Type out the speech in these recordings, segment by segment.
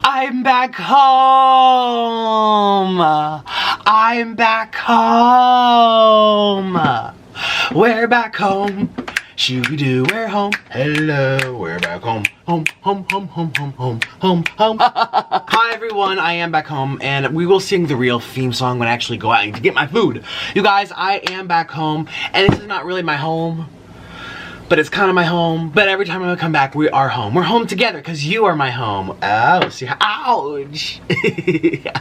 I'm back home. I'm back home. We're back home. Shoo-doo, we're home. Hello, we're back home. Home, home, home, home, home, home, home, home. Hi everyone, I am back home, and we will sing the real theme song when I actually go out and get my food. You guys, I am back home, and this is not really my home, but it's kind of my home. But every time I come back, we are home. We're home together because you are my home. Oh, see how, ouch.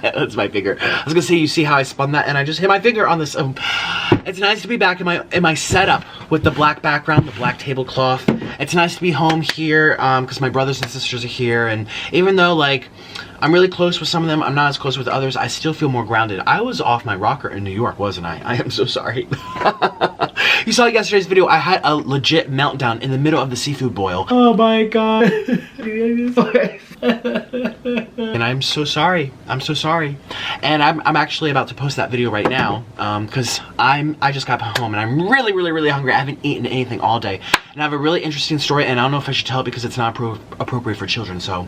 That's my finger. I was gonna say, you see how I spun that and I just hit my finger on this. It's nice to be back in my setup with the black background, the black tablecloth. It's nice to be home here because my brothers and sisters are here, and even though like I'm really close with some of them, I'm not as close with others, I still feel more grounded. I was off my rocker in New York, wasn't I? I am so sorry. You saw yesterday's video, I had a legit meltdown in the middle of the seafood boil. Oh my god. And I'm so sorry. I'm so sorry. And I'm actually about to post that video right now because I just got home and I'm really hungry. I haven't eaten anything all day. And I have a really interesting story, and I don't know if I should tell it because it's not appropriate for children, so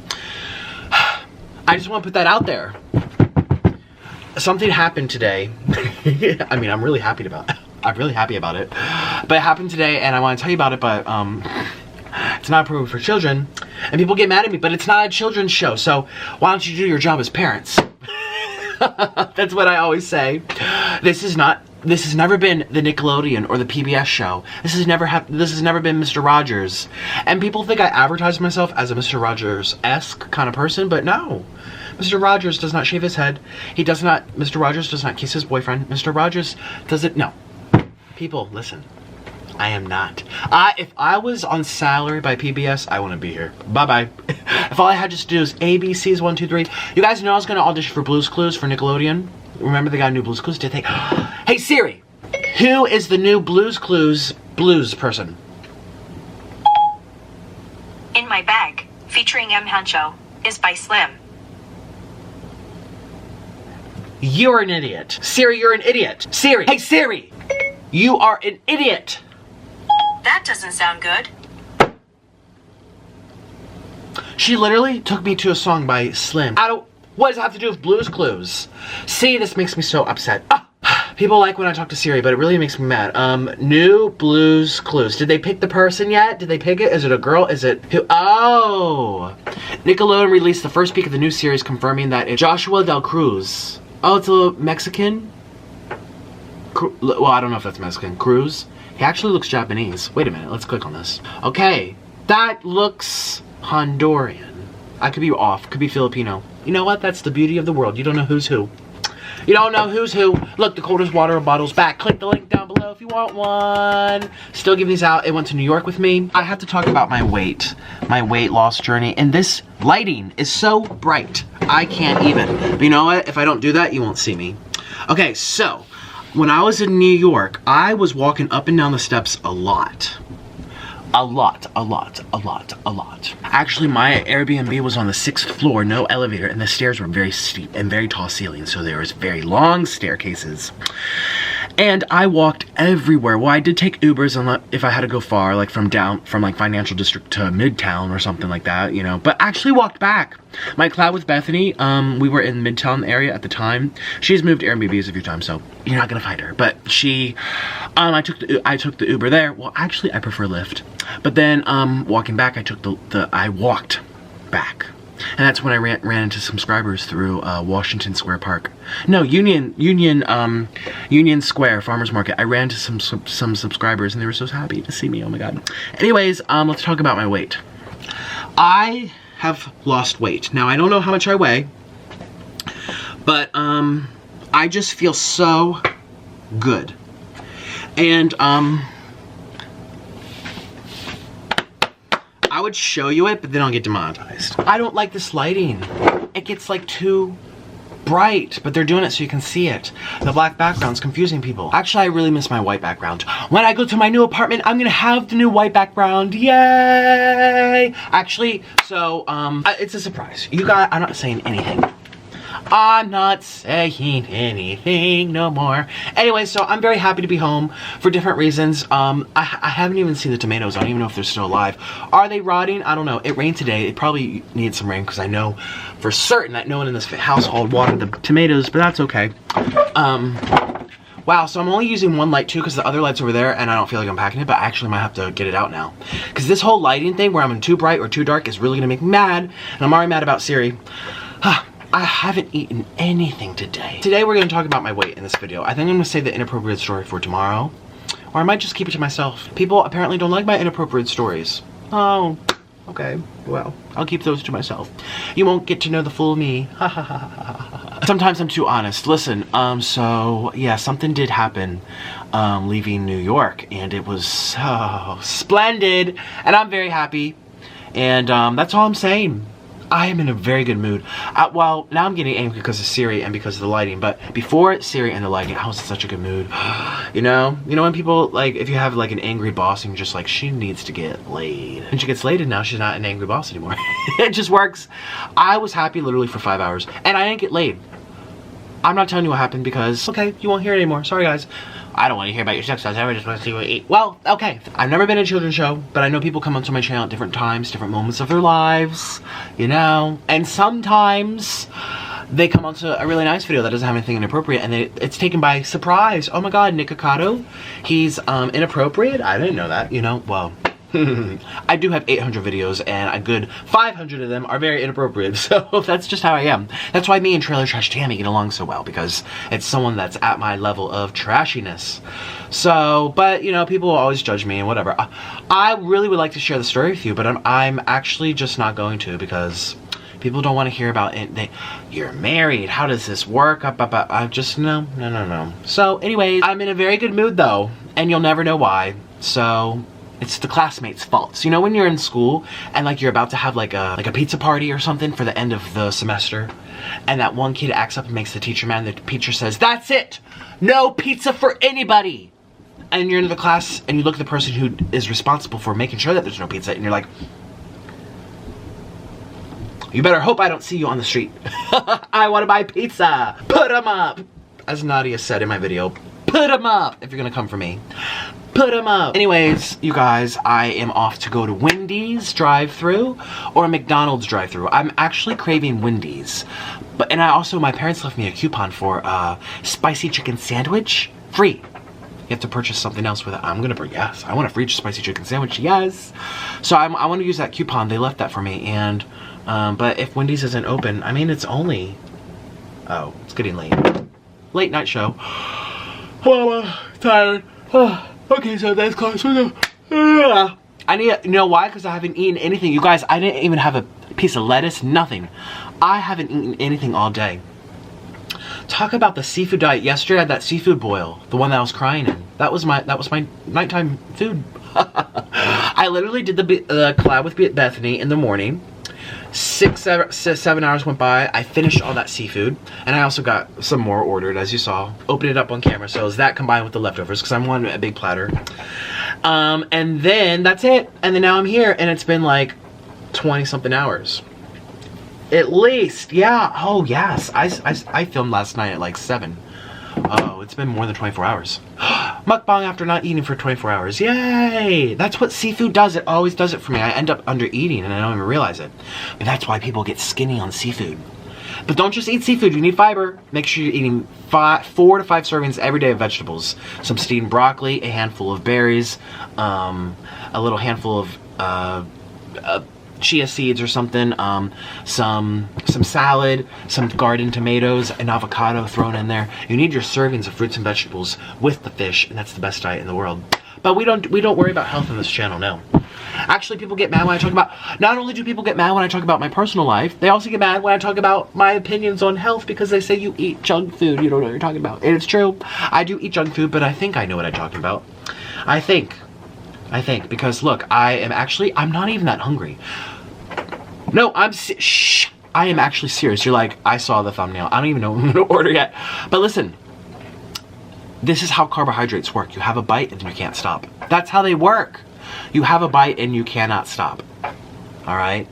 I just want to put that out there. Something happened today. I mean, I'm really happy about it. I'm really happy about it. But it happened today and I want to tell you about it, but it's not appropriate for children. And people get mad at me, but it's not a children's show, so why don't you do your job as parents? That's what I always say. This has never been the Nickelodeon or the PBS show. This has never been Mr. Rogers. And people think I advertise myself as a Mr. Rogers-esque kind of person, but no. Mr. Rogers does not shave his head. Mr. Rogers does not kiss his boyfriend. Mr. Rogers doesn't, no. People, listen. I am not. If I was on salary by PBS, I wouldn't be here. Bye-bye. If all I had just to do is ABC's 1, 2, 3. You guys know I was going to audition for Blue's Clues for Nickelodeon? Remember they got a new Blue's Clues? Did they? Hey Siri, who is the new Blue's Clues blues person? In My Bag, featuring M. Hancho, is by Slim. You're an idiot. Siri, you're an idiot. Siri, hey Siri, you are an idiot. That doesn't sound good. She literally took me to a song by Slim. What does it have to do with Blue's Clues? See, this makes me so upset. People like when I talk to Siri, but it really makes me mad. New Blue's Clues. Did they pick the person yet? Did they pick it? Is it a girl? Is it who? Oh! Nickelodeon released the first peek of the new series, confirming that it's Joshua Del Cruz. Oh, it's a Mexican? Well, I don't know if that's Mexican. Cruz? He actually looks Japanese. Wait a minute, let's click on this. Okay, that looks Honduran. I could be off, could be Filipino. You know what? That's the beauty of the world. You don't know who's who. You don't know who's who. Look, the coldest water bottle's back. Click the link down below if you want one. Still giving these out. It went to New York with me. I have to talk about my weight loss journey. And this lighting is so bright. I can't even. But you know what? If I don't do that, you won't see me. Okay, so when I was in New York, I was walking up and down the steps a lot. A lot. Actually, my Airbnb was on the 6th floor, no elevator, and the stairs were very steep and very tall ceilings, so there was very long staircases. And I walked everywhere. Well, I did take Ubers if I had to go far, like from like Financial District to Midtown or something like that, you know. But actually walked back. My collab with Bethany, we were in Midtown area at the time. She's moved Airbnbs a few times, so you're not gonna find her. But she, I took the Uber there. Well, actually, I prefer Lyft. But then, walking back, I walked back. And that's when I ran into subscribers through Washington Square Park. No, Union Square Farmers Market. I ran into some subscribers and they were so happy to see me. Oh my god. Anyways, let's talk about my weight. I have lost weight. Now I don't know how much I weigh, but I just feel so good. And I would show you it, but then I'll get demonetized. I don't like this lighting. It gets like too bright, but they're doing it so you can see it. The black background's confusing people. Actually, I really miss my white background. When I go to my new apartment, I'm gonna have the new white background. Yay! Actually, so, it's a surprise. I'm not saying anything. I'm not saying anything no more. Anyway, so I'm very happy to be home for different reasons. I haven't even seen the tomatoes. I don't even know if they're still alive. Are they rotting? I don't know. It rained today. It probably needs some rain because I know for certain that no one in this household watered the tomatoes, but that's okay. Wow, so I'm only using one light too because the other light's over there and I don't feel like unpacking it, but I actually might have to get it out now. Because this whole lighting thing where I'm in too bright or too dark is really gonna make me mad, and I'm already mad about Siri. I haven't eaten anything today. Today we're gonna talk about my weight in this video. I think I'm gonna save the inappropriate story for tomorrow, or I might just keep it to myself. People apparently don't like my inappropriate stories. Oh, okay, well, I'll keep those to myself. You won't get to know the full me. Ha ha ha ha ha. Sometimes I'm too honest. Listen, so yeah, something did happen leaving New York, and it was so splendid, and I'm very happy, and that's all I'm saying. I am in a very good mood. Well, now I'm getting angry because of Siri and because of the lighting, but before Siri and the lighting, I was in such a good mood. You know when people, like, if you have like an angry boss and you're just like, she needs to get laid. And she gets laid and now she's not an angry boss anymore. It just works. I was happy literally for 5 hours and I didn't get laid. I'm not telling you what happened because, okay, you won't hear it anymore. Sorry guys. I don't want to hear about your sex lives. I just want to see what you eat. Well, okay. I've never been in a children's show, but I know people come onto my channel at different times, different moments of their lives, you know? And sometimes they come onto a really nice video that doesn't have anything inappropriate and it's taken by surprise. Oh my god, Nikocado, he's inappropriate? I didn't know that, you know? Well, I do have 800 videos and a good 500 of them are very inappropriate, so that's just how I am. That's why me and Trailer Trash Tammy get along so well, because it's someone that's at my level of trashiness. So, but you know, people will always judge me and whatever. I really would like to share the story with you, but I'm actually just not going to because people don't want to hear about it. You're married, how does this work? I just, no. So anyways, I'm in a very good mood though, and you'll never know why. So it's the classmates' faults. You know when you're in school and like you're about to have like a pizza party or something for the end of the semester, and that one kid acts up and makes the teacher mad, and the teacher says, "That's it! No pizza for anybody!" And you're in the class and you look at the person who is responsible for making sure that there's no pizza and you're like, you better hope I don't see you on the street. I want to buy pizza! Put 'em up! As Nadia said in my video, put 'em up if you're gonna come for me. Put 'em up. Anyways, you guys, I am off to go to Wendy's drive-thru or McDonald's drive-thru. I'm actually craving Wendy's. And my parents left me a coupon for a spicy chicken sandwich. Free. You have to purchase something else with it. Yes, I want a free spicy chicken sandwich, yes. So I want to use that coupon. They left that for me. And, but if Wendy's isn't open, I mean, it's only, oh, it's getting late. Late night show. Oh, I'm tired. Okay, so that's close. I need, you know why? Because I haven't eaten anything. You guys, I didn't even have a piece of lettuce, nothing. I haven't eaten anything all day. Talk about the seafood diet. Yesterday I had that seafood boil, the one that I was crying in. That was my nighttime food. I literally did the collab with Bethany in the morning. 7 hours went by. I finished all that seafood, and I also got some more ordered, as you saw. Opened it up on camera, so it was that combined with the leftovers, because I'm wanting a big platter. And then that's it. And then now I'm here, and it's been like 20-something hours. At least, yeah. Oh yes, I filmed last night at like 7. Oh, it's been more than 24 hours. Mukbang after not eating for 24 hours. Yay! That's what seafood does. It always does it for me. I end up under eating and I don't even realize it. But that's why people get skinny on seafood. But don't just eat seafood. You need fiber. Make sure you're eating 4 to 5 servings every day of vegetables. Some steamed broccoli, a handful of berries, a little handful of chia seeds or something, some salad, some garden tomatoes, an avocado thrown in there. You need your servings of fruits and vegetables with the fish, and that's the best diet in the world. But we don't worry about health on this channel, no. Actually, people get mad when I talk about, not only do people get mad when I talk about my personal life, they also get mad when I talk about my opinions on health because they say you eat junk food, you don't know what you're talking about. And it's true, I do eat junk food, but I think I know what I'm talking about. I think, because look, I'm not even that hungry. No, I am actually serious. You're like, I saw the thumbnail. I don't even know what I'm gonna order yet. But listen, this is how carbohydrates work. You have a bite and you can't stop. That's how they work. You have a bite and you cannot stop. All right?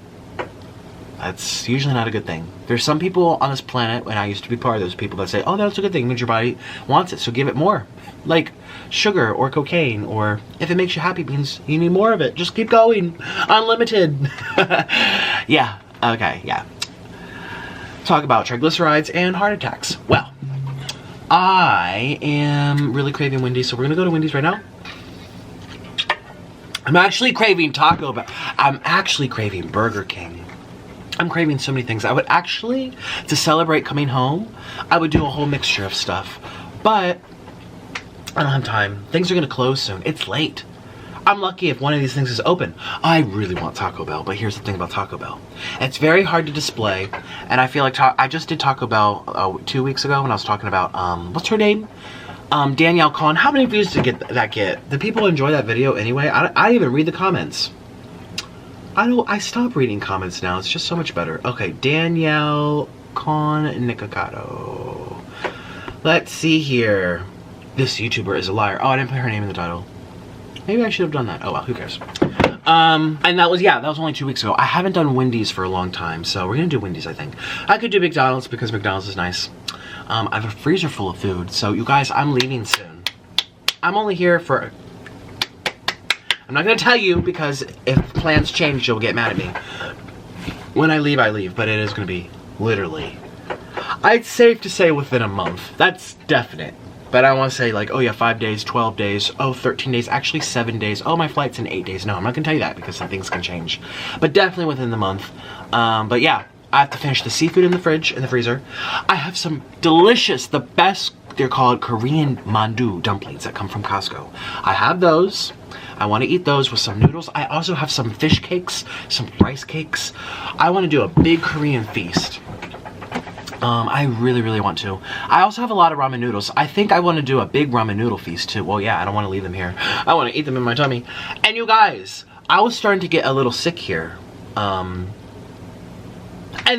That's usually not a good thing. There's some people on this planet, and I used to be part of those people that say, oh, that's a good thing, it means your body wants it, so give it more. Like sugar or cocaine, or if it makes you happy, it means you need more of it. Just keep going. Unlimited. Yeah, okay, yeah. Talk about triglycerides and heart attacks. Well, I am really craving Wendy's, so we're gonna go to Wendy's right now. I'm actually craving Taco Bell. I'm actually craving Burger King. I'm craving so many things. I would actually, to celebrate coming home, I would do a whole mixture of stuff. But I don't have time. Things are gonna close soon. It's late. I'm lucky if one of these things is open. I really want Taco Bell, but here's the thing about Taco Bell. It's very hard to display, and I feel like I just did Taco Bell 2 weeks ago when I was talking about, what's her name? Danielle Kahn. How many views did that get? Did people enjoy that video anyway? I didn't even read the comments. I stopped reading comments now. It's just so much better. Okay, Danielle Kahn Nikocado. Let's see here. This YouTuber is a liar. Oh, I didn't put her name in the title. Maybe I should have done that. Oh well, who cares? And that was only 2 weeks ago. I haven't done Wendy's for a long time, so we're gonna do Wendy's, I think. I could do McDonald's because McDonald's is nice. I have a freezer full of food, so you guys, I'm leaving soon. I'm only here for... I'm not gonna tell you because if plans change, you'll get mad at me. When I leave, but it is gonna be literally... I'd safe to say within a month. That's definite. But I want to say like, oh yeah, 5 days, 12 days, oh 13 days, actually 7 days. Oh, my flight's in 8 days. No, I'm not gonna tell you that because some things can change. But definitely within the month. But yeah, I have to finish the seafood in the fridge, in the freezer. I have some delicious, the best, they're called Korean mandu dumplings that come from Costco. I have those. I want to eat those with some noodles. I also have some fish cakes, some rice cakes. I want to do a big Korean feast. I really, really want to. I also have a lot of ramen noodles. I think I want to do a big ramen noodle feast too. Well, yeah, I don't want to leave them here. I want to eat them in my tummy. And you guys, I was starting to get a little sick here. And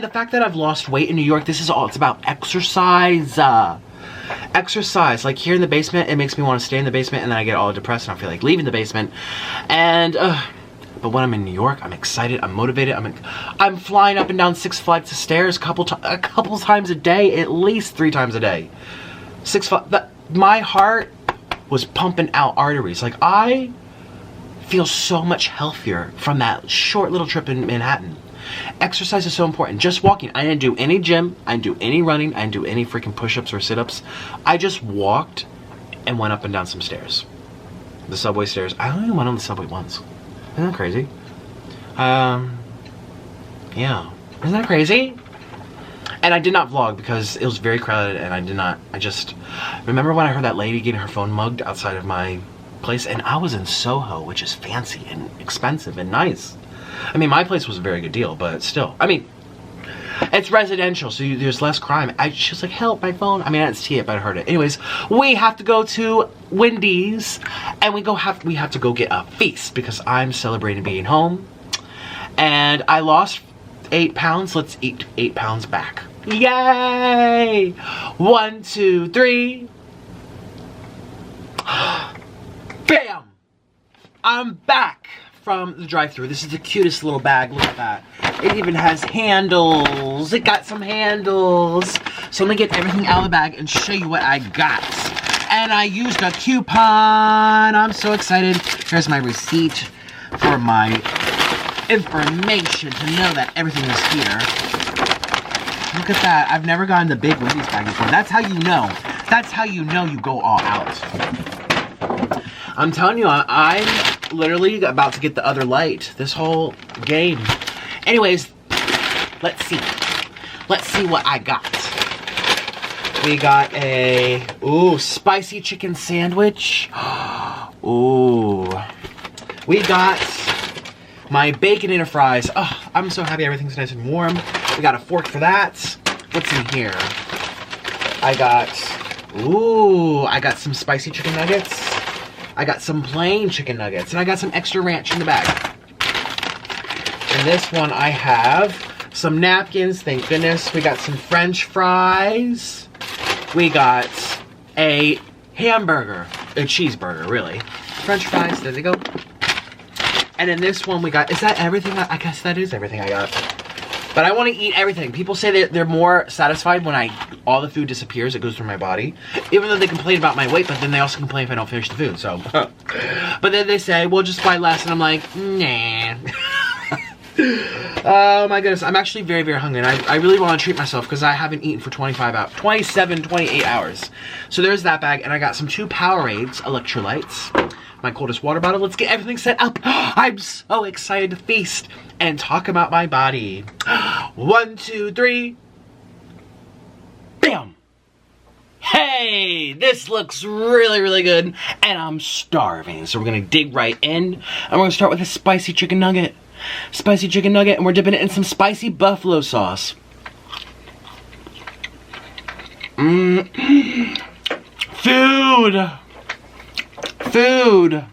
the fact that I've lost weight in New York, this is all, it's about exercise. Exercise. Like here in the basement, it makes me want to stay in the basement, and then I get all depressed and I feel like leaving the basement. And, but when I'm in New York, I'm excited, I'm motivated, I'm flying up and down 6 flights of stairs a couple times a day, at least 3 times a day. My heart was pumping out arteries. Like, I feel so much healthier from that short little trip in Manhattan. Exercise is so important. Just walking. I didn't do any gym, I didn't do any running, I didn't do any freaking push-ups or sit-ups. I just walked and went up and down some stairs. The subway stairs. I only went on the subway once. Isn't that crazy? Yeah. Isn't that crazy? And I did not vlog because it was very crowded and I just remember when I heard that lady getting her phone mugged outside of my place, and I was in Soho, which is fancy and expensive and nice. I mean, my place was a very good deal, but still. I mean, it's residential, so there's less crime. She was like, help, my phone. I mean, I didn't see it, but I heard it. Anyways, we have to go to Wendy's, and we have to go get a feast because I'm celebrating being home. And I lost 8 pounds. Let's eat 8 pounds back. Yay! 1, 2, 3. Bam! I'm back from the drive-thru. This is the cutest little bag. Look at that. It even has handles. It got some handles. So let me get everything out of the bag and show you what I got. And I used a coupon. I'm so excited. Here's my receipt for my information to know that everything is here. Look at that. I've never gotten the big Wendy's bag before. That's how you know. That's how you know you go all out. I'm telling you, I'm literally about to get the other light this whole game. Anyways, let's see. Let's see what I got. We got a, spicy chicken sandwich. Ooh. We got my bacon and fries. Oh, I'm so happy everything's nice and warm. We got a fork for that. What's in here? I got some spicy chicken nuggets. I got some plain chicken nuggets, and I got some extra ranch in the bag. In this one, I have some napkins, thank goodness. We got some French fries. We got a hamburger, a cheeseburger, really. French fries, there they go. And in this one, we got, is that everything? I guess that is everything I got. But I want to eat everything. People say that they're more satisfied when all the food disappears. It goes through my body. Even though they complain about my weight, but then they also complain if I don't finish the food, so. But then they say, well, just buy less, and I'm like, nah. Oh my goodness, I'm actually very, very hungry, and I really want to treat myself because I haven't eaten for 28 hours. So there's that bag, and I got some 2 Powerades electrolytes, my coldest water bottle. Let's get everything set up. I'm so excited to feast and talk about my body. 1, 2, 3. Bam! Hey, this looks really, really good, and I'm starving. So we're gonna dig right in, and we're gonna start with a spicy chicken nugget. Spicy chicken nugget, and we're dipping it in some spicy buffalo sauce. Food! Food!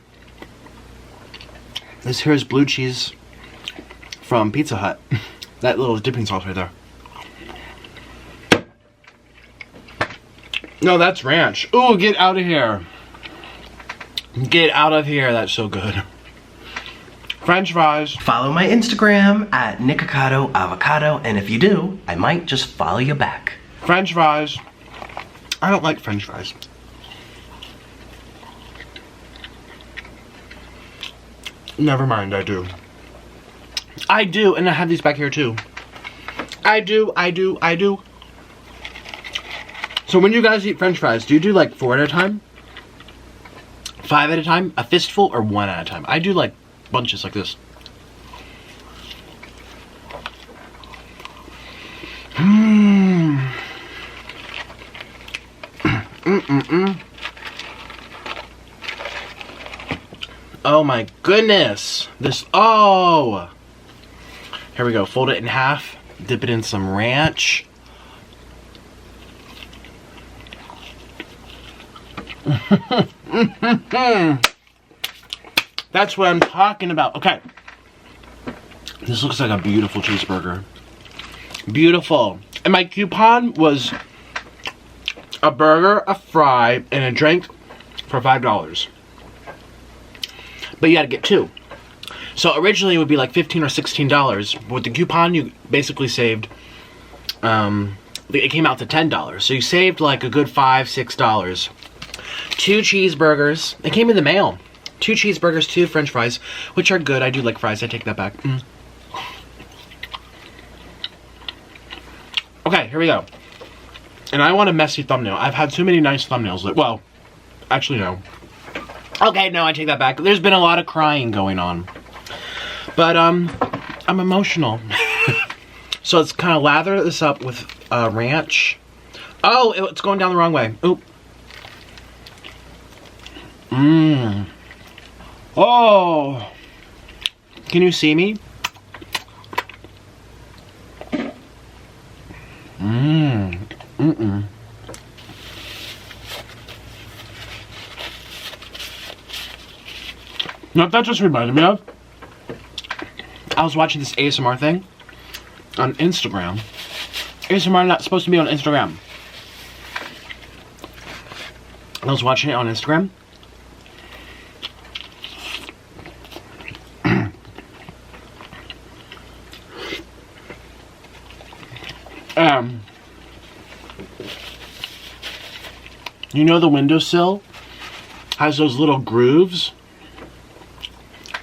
This here is blue cheese from Pizza Hut. That little dipping sauce right there. No, that's ranch. Ooh, get out of here. Get out of here, that's so good. French fries. Follow my Instagram at Nikocado Avocado, and if you do, I might just follow you back. French fries. I don't like French fries. Never mind, I do. I do, and I have these back here too. I do. So when you guys eat French fries, do you do like 4 at a time? 5 at a time? A fistful, or 1 at a time? I do like bunches like this. Oh my goodness. This, oh. Here we go. Fold it in half. Dip it in some ranch. That's what I'm talking about. Okay. This looks like a beautiful cheeseburger. Beautiful. And my coupon was a burger, a fry, and a drink for $5. But you had to get 2. So originally it would be like $15 or $16. With the coupon, you basically saved, it came out to $10. So you saved like a good $5, $6. 2 cheeseburgers. It came in the mail. 2 cheeseburgers, 2 French fries, which are good. I do like fries. I take that back. Okay, here we go. And I want a messy thumbnail. I've had too many nice thumbnails. Well, actually no. Okay, no, I take that back. There's been a lot of crying going on. But, I'm emotional. So let's kind of lather this up with ranch. Oh, it's going down the wrong way. Oop. Oh. Can you see me? You know what that just reminded me of? I was watching this ASMR thing on Instagram. ASMR not supposed to be on Instagram. I was watching it on Instagram. You know the windowsill has those little grooves?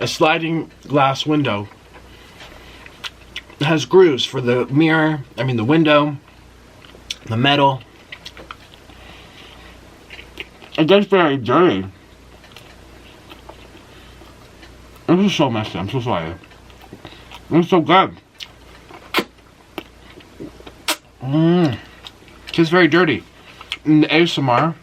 A sliding glass window. It has grooves for the mirror, the window, the metal. It gets very dirty. This is so messy, I'm so sorry. It's so good. It's very dirty. In the ASMR,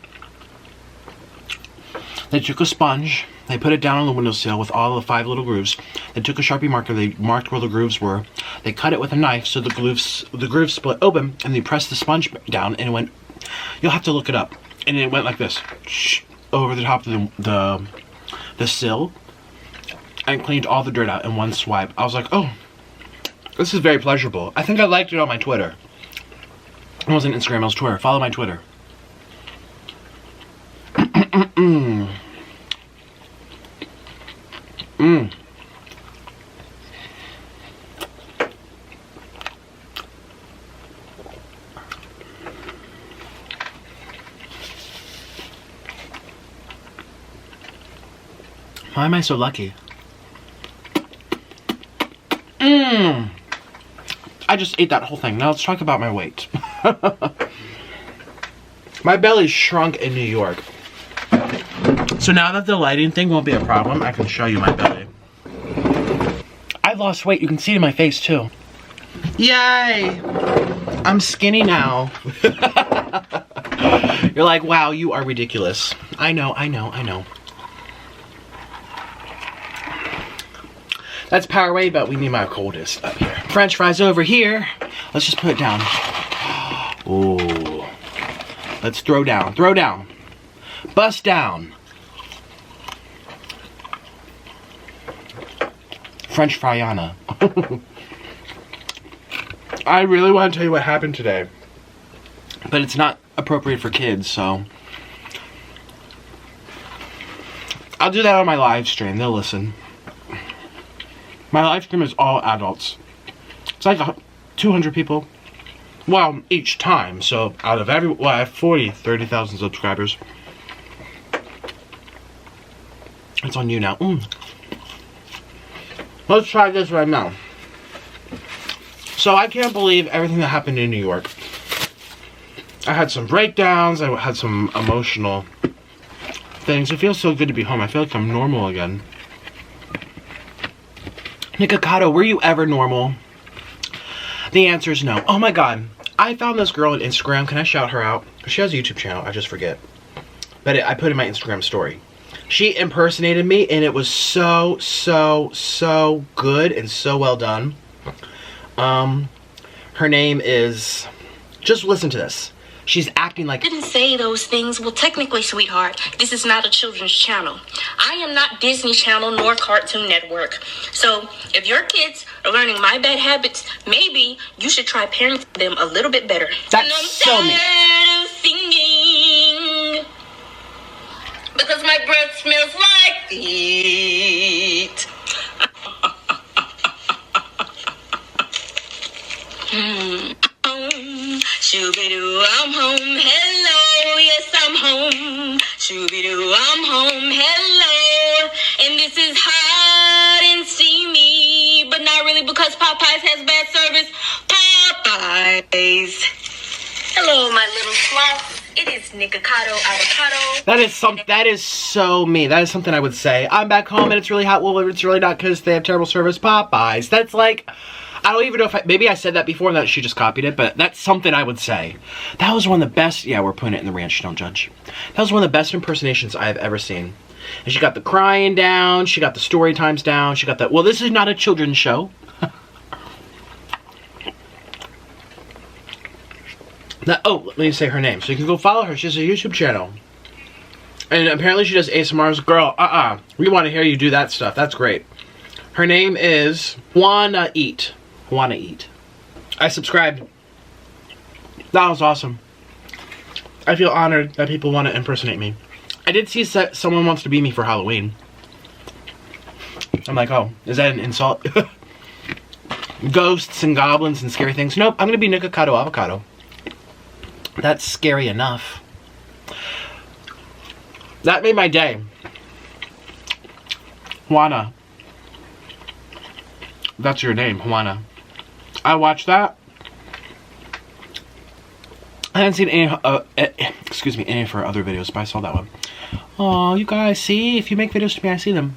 they took a sponge, they put it down on the windowsill with all the 5 little grooves. They took a Sharpie marker, they marked where the grooves were. They cut it with a knife so the grooves split open, and they pressed the sponge down, and it went, you'll have to look it up. And it went like this, over the top of the sill, and cleaned all the dirt out in one swipe. I was like, oh, this is very pleasurable. I think I liked it on my Twitter. It wasn't Instagram, it was Twitter. Follow my Twitter. Why am I so lucky? Mmm. I just ate that whole thing. Now let's talk about my weight. My belly's shrunk in New York. So now that the lighting thing won't be a problem, I can show you my belly. I lost weight. You can see it in my face too. Yay! I'm skinny now. You're like, wow, you are ridiculous. I know. That's power weight, but we need my coldest up here. French fries over here. Let's just put it down. Ooh. Let's throw down. Throw down. Bust down. French fryana. I really want to tell you what happened today, but it's not appropriate for kids, so I'll do that on my live stream. They'll listen. My live stream is all adults. It's like 200 people. Well, each time. So out of every, well, I have 30,000 subscribers. It's on you now. Let's try this right now. So I can't believe everything that happened in New York. I had some breakdowns. I had some emotional things. It feels so good to be home. I feel like I'm normal again. Nikocado, were you ever normal? The answer is no. Oh my god. I found this girl on Instagram. Can I shout her out? She has a YouTube channel. I just forget. But I put in my Instagram story. She impersonated me and it was so good and so well done. Her name is... Just listen to this. She's acting like... I didn't say those things. Well, technically, sweetheart, this is not a children's channel. I am not Disney Channel nor Cartoon Network. So, if your kids are learning my bad habits, maybe you should try parenting them a little bit better. That's so mean. I'm tired of singing because my breath smells like feet. Shoo-be-doo, I'm home, hello, yes, I'm home. Shoo-be-doo, I'm home, hello. And this is hot and steamy, but not really because Popeyes has bad service. Popeyes. Hello, my little sloth. It is Nikocado, Avocado. That is so me. That is something I would say. I'm back home and it's really hot. Well, it's really not because they have terrible service. Popeyes. That's like... I don't even know if maybe I said that before and that she just copied it, but that's something I would say. That was one of the best, yeah, we're putting it in the ranch, don't judge. That was one of the best impersonations I've ever seen. And she got the crying down, she got the story times down, she got the, well, this is not a children's show. Now, oh, let me say her name. So you can go follow her, she has a YouTube channel. And apparently she does ASMRs. Girl, we want to hear you do that stuff, that's great. Her name is Wanna Eat. Wanna Eat. I subscribed. That was awesome. I feel honored that people want to impersonate me. I did see someone wants to be me for Halloween. I'm like, oh, is that an insult? Ghosts and goblins and scary things. Nope, I'm gonna be Nikocado Avocado. That's scary enough. That made my day. Juana. That's your name, Juana. I watched that. I hadn't seen any, any of her other videos, but I saw that one. Oh, you guys, see? If you make videos to me, I see them.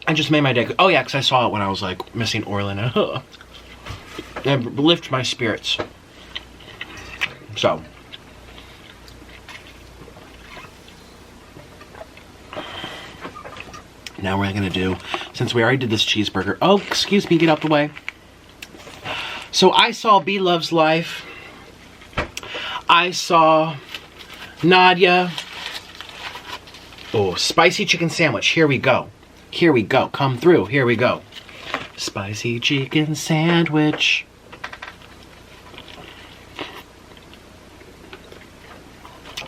I just made my day. Oh yeah, because I saw it when I was like missing Orlin. And lift my spirits. So. Now we're gonna do, since we already did this cheeseburger. Oh, excuse me, get out the way. So I saw BeLove's life. I saw Nadia. Oh, spicy chicken sandwich. Here we go. Here we go. Come through. Here we go. Spicy chicken sandwich.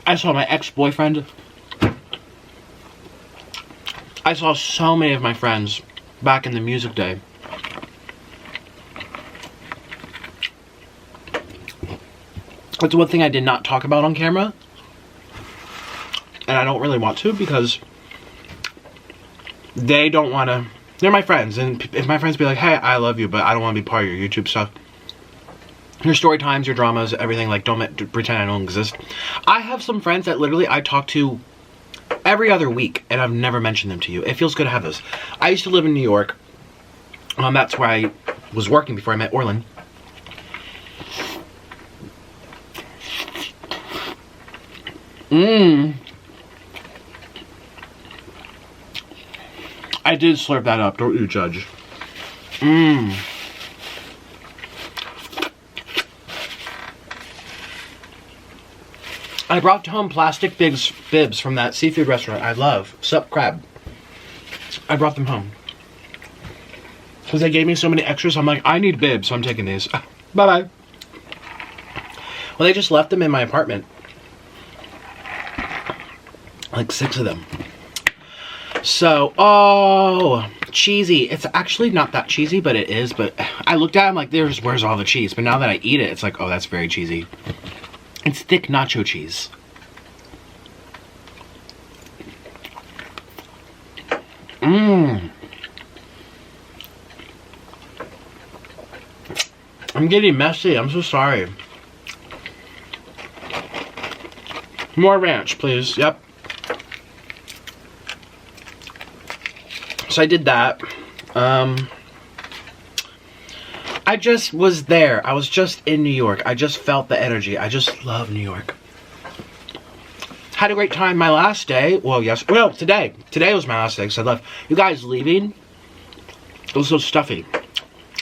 I saw my ex-boyfriend. I saw so many of my friends back in the music day. It's one thing I did not talk about on camera. And I don't really want to because they don't want to. They're my friends. And if my friends be like, hey, I love you, but I don't want to be part of your YouTube stuff. Your story times, your dramas, everything, like, don't pretend I don't exist. I have some friends that literally I talk to every other week, and I've never mentioned them to you. It feels good to have those. I used to live in New York. That's where I was working before I met Orlin. I did slurp that up, don't you judge. I brought home plastic bibs from that seafood restaurant I love, Sup Crab. I brought them home. Because they gave me so many extras, I'm like, I need bibs, so I'm taking these. Bye-bye. Well, they just left them in my apartment. Like 6 of them. So, oh, cheesy. It's actually not that cheesy, but it is. But I looked at it, I'm like, where's all the cheese? But now that I eat it, it's like, oh, that's very cheesy. It's thick nacho cheese. I'm getting messy. I'm so sorry. More ranch, please. Yep. So I did that. I just was there. I was just in New York. I just felt the energy. I just love New York. Had a great time my last day. Well, yes. Well, today. Today was my last day because I left. You guys leaving? It was so stuffy.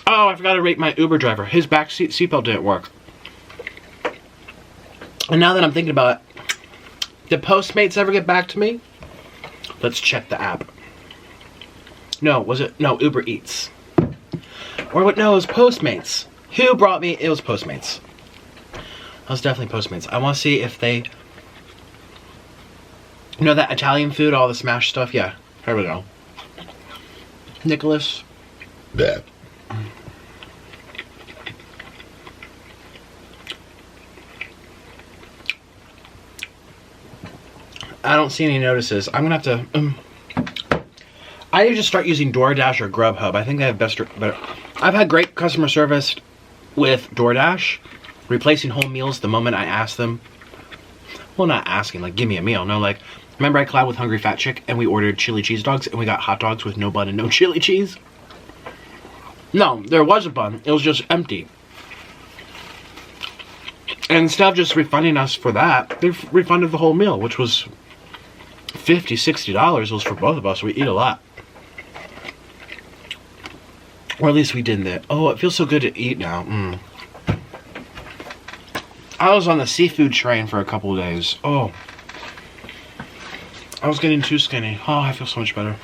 Oh, I forgot to rate my Uber driver. His back seatbelt didn't work. And now that I'm thinking about it, did Postmates ever get back to me? Let's check the app. No, was it? No, Uber Eats. Or what? No, it was Postmates. Who brought me? It was Postmates. It was definitely Postmates. I want to see if they... You know that Italian food, all the smash stuff? Yeah, here we go. Nicholas. Bleh. I don't see any notices. I'm gonna have to... I need to start using DoorDash or Grubhub. I think they have better... I've had great customer service with DoorDash, replacing whole meals the moment I ask them. Well, not asking, like, give me a meal. No, like, remember I collabed with Hungry Fat Chick and we ordered chili cheese dogs and we got hot dogs with no bun and no chili cheese? No, there was a bun. It was just empty. And instead of just refunding us for that, they refunded the whole meal, which was $50, $60. It was for both of us. We eat a lot. Or at least we didn't. Oh, it feels so good to eat now. I was on the seafood train for a couple of days. Oh. I was getting too skinny. Oh, I feel so much better.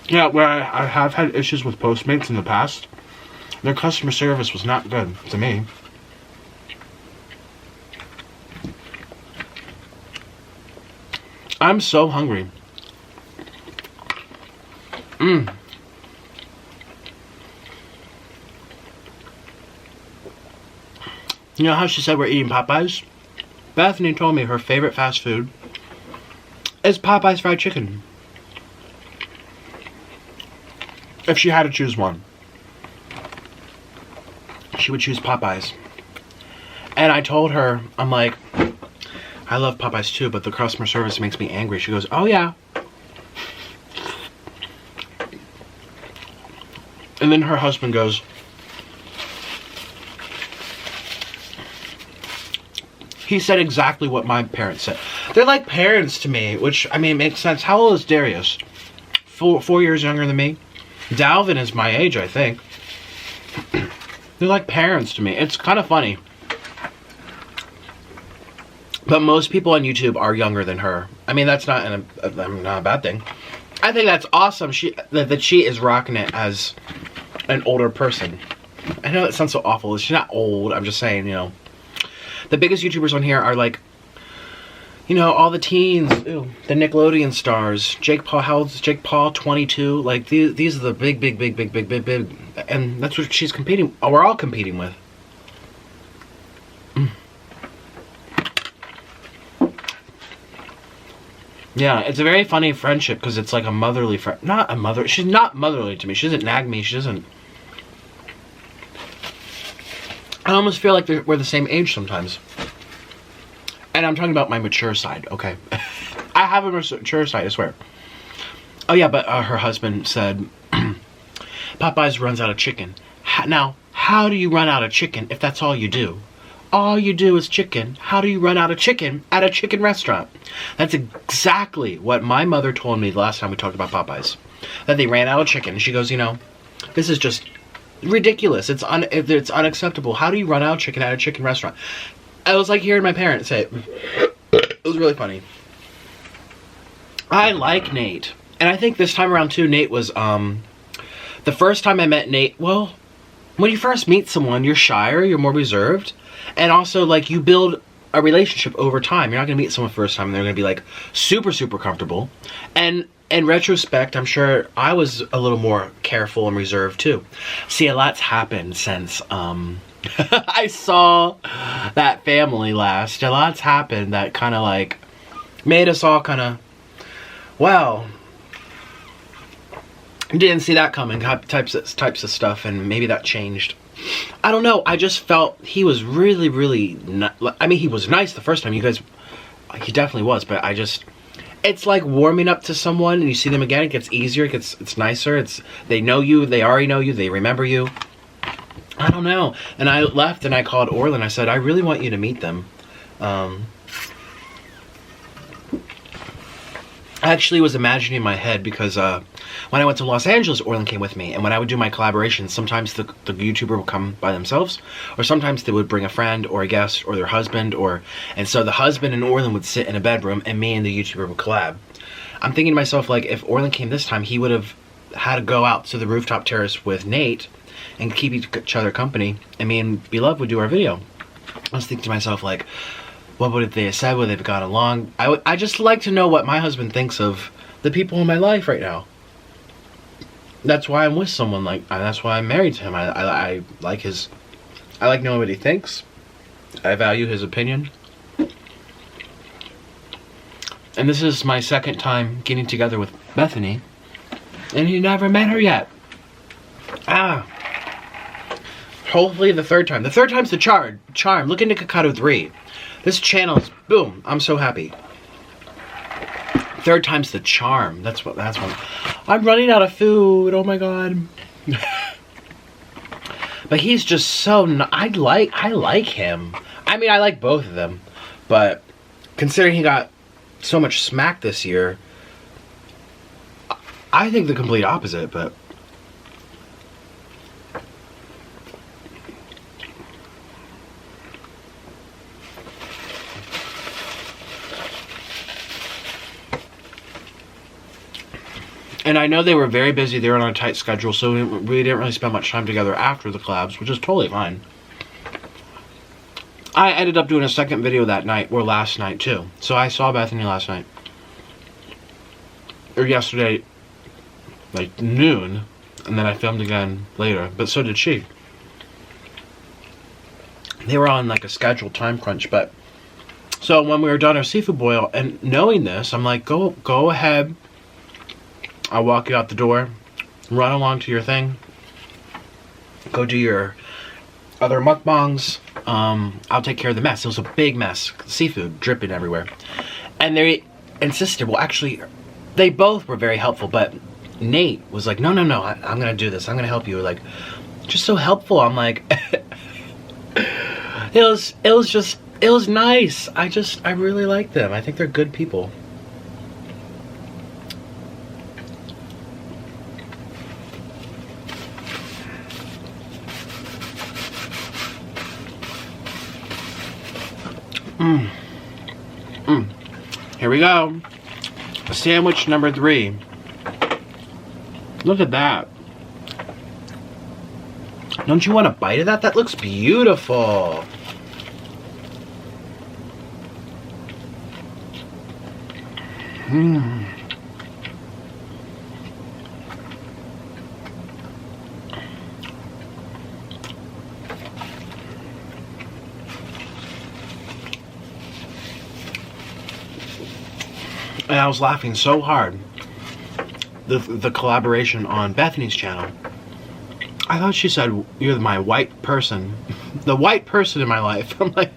Yeah, where I have had issues with Postmates in the past, their customer service was not good to me. I'm so hungry. You know how she said we're eating Popeyes? Bethany told me her favorite fast food is Popeyes fried chicken. If she had to choose one, she would choose Popeyes. And I told her, I'm like, I love Popeyes too, but the customer service makes me angry. She goes, oh yeah. And then her husband goes, he said exactly what my parents said. They're like parents to me, which, I mean, makes sense. How old is Darius? 4 years younger than me. Dalvin is my age, I think. They're like parents to me. It's kind of funny. But most people on YouTube are younger than her. I mean, that's not a bad thing. I think that's awesome. That she is rocking it as an older person. I know it sounds so awful. She's not old. I'm just saying, you know. The biggest YouTubers on here are like, you know, all the teens, ew, the Nickelodeon stars, Jake Paul, how old is Jake Paul, 22, like these are the big, and that's what she's competing, we're all competing with. Yeah, it's a very funny friendship because it's like a motherly friend. She's not motherly to me. She doesn't nag me. She doesn't. I almost feel like we're the same age sometimes. And I'm talking about my mature side, okay? I have a mature side, I swear. Oh yeah, but her husband said, Popeyes runs out of chicken. Now, how do you run out of chicken if that's all you do? All you do is chicken. How do you run out of chicken at a chicken restaurant? That's exactly what my mother told me the last time we talked about Popeyes. That they ran out of chicken. She goes, you know, this is just ridiculous. It's unacceptable. How do you run out of chicken at a chicken restaurant? I was like hearing my parents say it. It was really funny. I like Nate. And I think this time around too, Nate was, the first time I met Nate, well, when you first meet someone, you're shyer, you're more reserved. And also, like, you build a relationship over time. You're not going to meet someone first time and they're going to be, like, super, super comfortable. And in retrospect, I'm sure I was a little more careful and reserved, too. See, a lot's happened since, I saw that family last. A lot's happened that kind of, like, made us all kind of, wow, didn't see that coming, types of stuff, and maybe that changed. I don't know, I just felt he was really, really, I mean, he was nice the first time, you guys, he definitely was, but I just, it's like warming up to someone, and you see them again, it gets easier, it's nicer, they know you, they already know you, they remember you. I don't know, and I left, and I called Orlin, I said, I really want you to meet them. I actually was imagining in my head because when I went to Los Angeles, Orlin came with me. And when I would do my collaborations, sometimes the YouTuber would come by themselves. Or sometimes they would bring a friend or a guest or their husband. And so the husband and Orlin would sit in a bedroom and me and the YouTuber would collab. I'm thinking to myself, like, if Orlin came this time, he would have had to go out to the rooftop terrace with Nate and keep each other company. And me and BeLove would do our video. I was thinking to myself, like, what would they have said? Would they have gone along? I just like to know what my husband thinks of the people in my life right now. That's why I'm with someone like, that's why I'm married to him. I like knowing what he thinks. I value his opinion. And this is my second time getting together with Bethany. And he never met her yet. Hopefully the third time. The third time's the charm. Look at Nikocado 3. This channel is, boom, I'm so happy. Third time's the charm. That's what. I'm running out of food, oh my god. But he's just so, I like him. I mean, I like both of them. But considering he got so much smack this year, I think the complete opposite, but. And I know they were very busy, they were on a tight schedule, so we didn't really spend much time together after the collabs, which is totally fine. I ended up doing a second video that night, or last night too. So I saw Bethany last night. Or yesterday, like noon, and then I filmed again later, but so did she. They were on like a scheduled time crunch, but... So when we were done our seafood boil, and knowing this, I'm like, go ahead. I'll walk you out the door, run along to your thing, go do your other mukbangs. I'll take care of the mess. It was a big mess, seafood dripping everywhere. And they insisted, well actually, they both were very helpful, but Nate was like, no, I'm gonna do this, I'm gonna help you. Like, just so helpful. I'm like, it was nice. I really like them. I think they're good people. Here we go. Sandwich number 3. Look at that. Don't you want a bite of that? That looks beautiful. And I was laughing so hard. The collaboration on Bethany's channel. I thought she said, "You're my white person." The white person in my life. I'm like...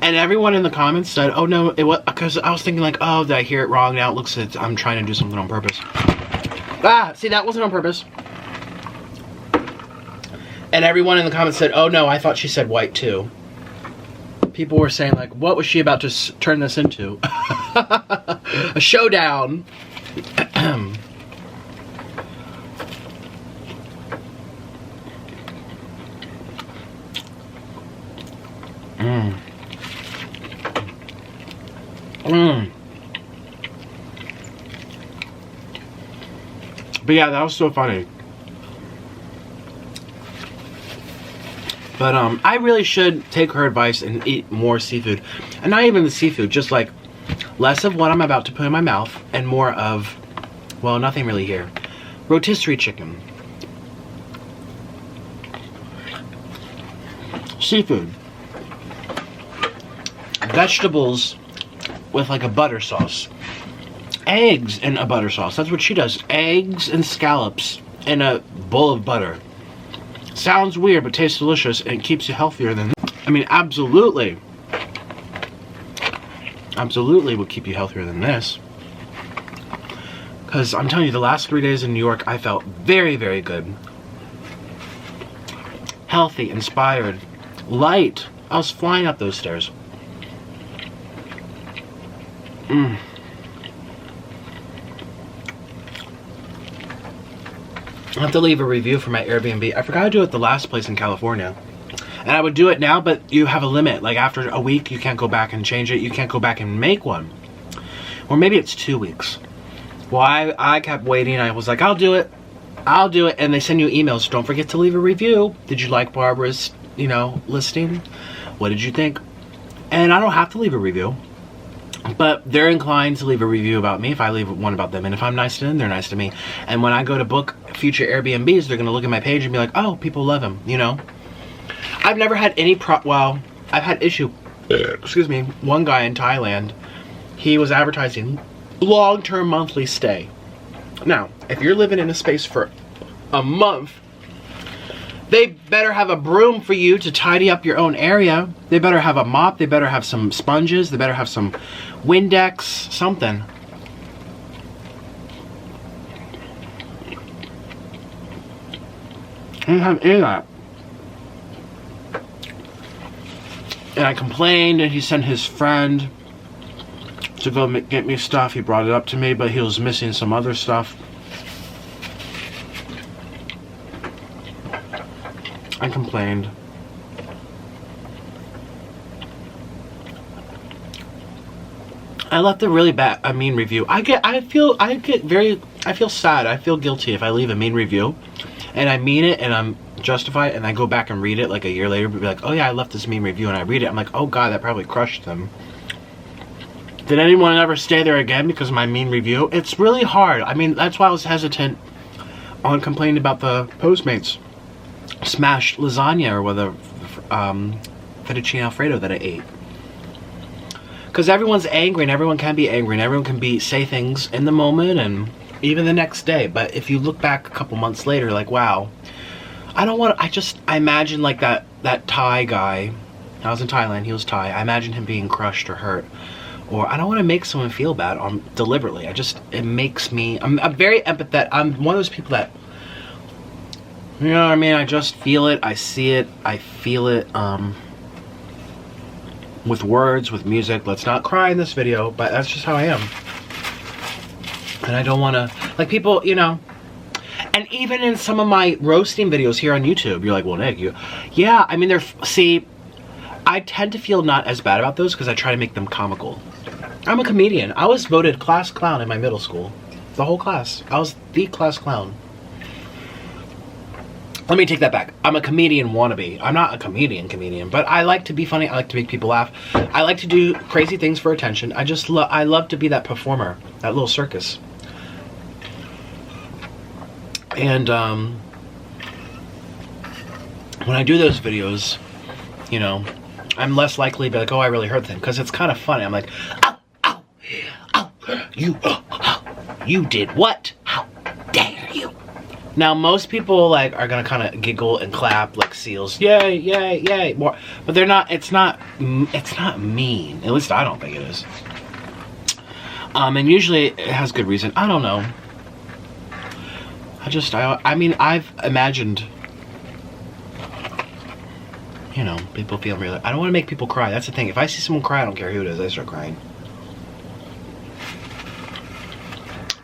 And everyone in the comments said, "Oh no, it was," because I was thinking like, "Oh, did I hear it wrong? Now it looks like I'm trying to do something on purpose." Ah, see, that wasn't on purpose. And everyone in the comments said, "Oh no, I thought she said white too." People were saying like, what was she about to turn this into? A showdown. But yeah, that was so funny. But I really should take her advice and eat more seafood. And not even the seafood, just like less of what I'm about to put in my mouth and more of, well, nothing really here. Rotisserie chicken. Seafood. Vegetables with like a butter sauce. Eggs in a butter sauce. That's what she does. Eggs and scallops in a bowl of butter. Sounds weird, but tastes delicious and keeps you healthier than... I mean, absolutely. Absolutely would keep you healthier than this. Because I'm telling you, the last 3 days in New York, I felt very, very good. Healthy, inspired, light. I was flying up those stairs. I have to leave a review for my Airbnb. I forgot to do it the last place in California. And I would do it now, but you have a limit. Like after a week, you can't go back and change it. You can't go back and make one. Or maybe it's 2 weeks. Well, I kept waiting. I was like, I'll do it. I'll do it. And they send you emails. Don't forget to leave a review. Did you like Barbara's, listing? What did you think? And I don't have to leave a review. But they're inclined to leave a review about me if I leave one about them. And if I'm nice to them, they're nice to me. And when I go to book future Airbnbs, they're going to look at my page and be like, oh, people love him, I've never had any well, I've had issue. Excuse me. One guy in Thailand, he was advertising long-term monthly stay. Now, if you're living in a space for a month, they better have a broom for you to tidy up your own area. They better have a mop. They better have some sponges. They better have some Windex, something. I didn't have any of that. And I complained, and he sent his friend to go get me stuff. He brought it up to me, but he was missing some other stuff. I complained. I left a really bad, a mean review. I feel sad. I feel guilty if I leave a mean review, and I mean it, and I'm justified, and I go back and read it like a year later, but be like, oh yeah, I left this mean review, and I read it. I'm like, oh god, that probably crushed them. Did anyone ever stay there again because of my mean review? It's really hard. I mean, that's why I was hesitant on complaining about the Postmates smashed lasagna or whether fettuccine alfredo that I ate. Because everyone's angry, and everyone can be angry, and everyone can say things in the moment and even the next day. But if you look back a couple months later, like, wow, I imagine like that Thai guy. I was in Thailand, he was Thai. I imagine him being crushed or hurt. Or I don't want to make someone feel bad deliberately. It makes me, I'm very empathetic. I'm one of those people that, you know what I mean? I just feel it, I see it, I feel it, with words, with music. Let's not cry in this video, but that's just how I am. And I don't want to, like people, and even in some of my roasting videos here on YouTube, you're like, well, Nick, yeah, I mean, I tend to feel not as bad about those because I try to make them comical. I'm a comedian. I was voted class clown in my middle school. The whole class. I was the class clown. Let me take that back. I'm a comedian wannabe. I'm not a comedian, but I like to be funny. I like to make people laugh. I like to do crazy things for attention. I love to be that performer, that little circus. And when I do those videos, you know, I'm less likely to be like, oh, I really hurt them, because it's kind of funny. I'm like, ow, ow, ow, you did what? How dare you? Now, most people like are gonna kind of giggle and clap like seals, yay, yay, yay, more, but they're not. It's not mean. At least I don't think it is. And usually it has good reason. I don't know. I mean, I've imagined, you know, people feeling really. I don't want to make people cry. That's the thing. If I see someone cry, I don't care who it is. I start crying.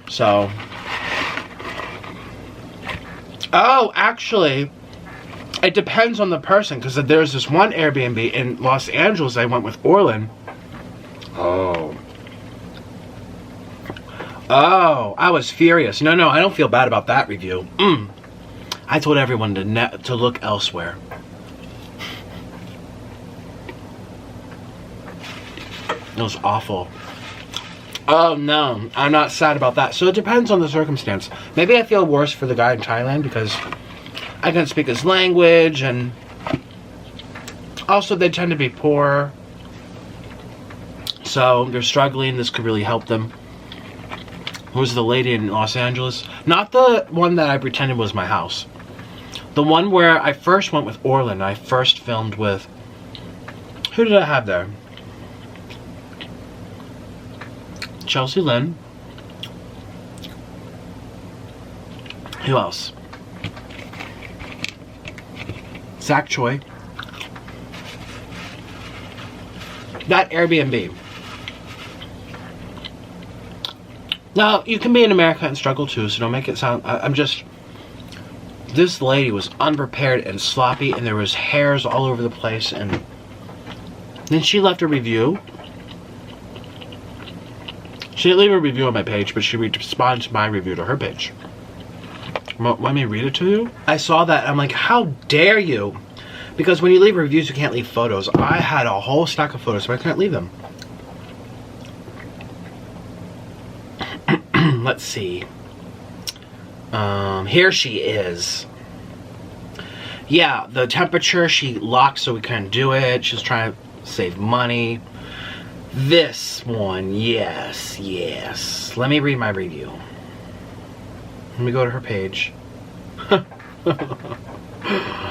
So. Oh, actually, it depends on the person, because there's this one Airbnb in Los Angeles I went with Orlin. Oh, I was furious. No, I don't feel bad about that review. I told everyone to look elsewhere. It was awful. Oh no, I'm not sad about that. So it depends on the circumstance. Maybe I feel worse for the guy in Thailand because I can't speak his language, and also they tend to be poor. So they're struggling. This could really help them. Who's the lady in Los Angeles? Not the one that I pretended was my house. The one where I first went with Orlin. I first filmed with... Who did I have there? Chelsea Lynn. Who else? Zach Choi. That Airbnb. Now, you can be in America and struggle too, so don't make it sound... I'm just... This lady was unprepared and sloppy, and there was hairs all over the place, and... Then she left a review. She didn't leave a review on my page, but she responded to my review to her page. Let me read it to you? I saw that, and I'm like, how dare you? Because when you leave reviews, you can't leave photos. I had a whole stack of photos, but I couldn't leave them. Let's see. Here she is. Yeah, the temperature she locked so we couldn't do it. She was trying to save money. This one, yes. Let me read my review. Let me go to her page. I'm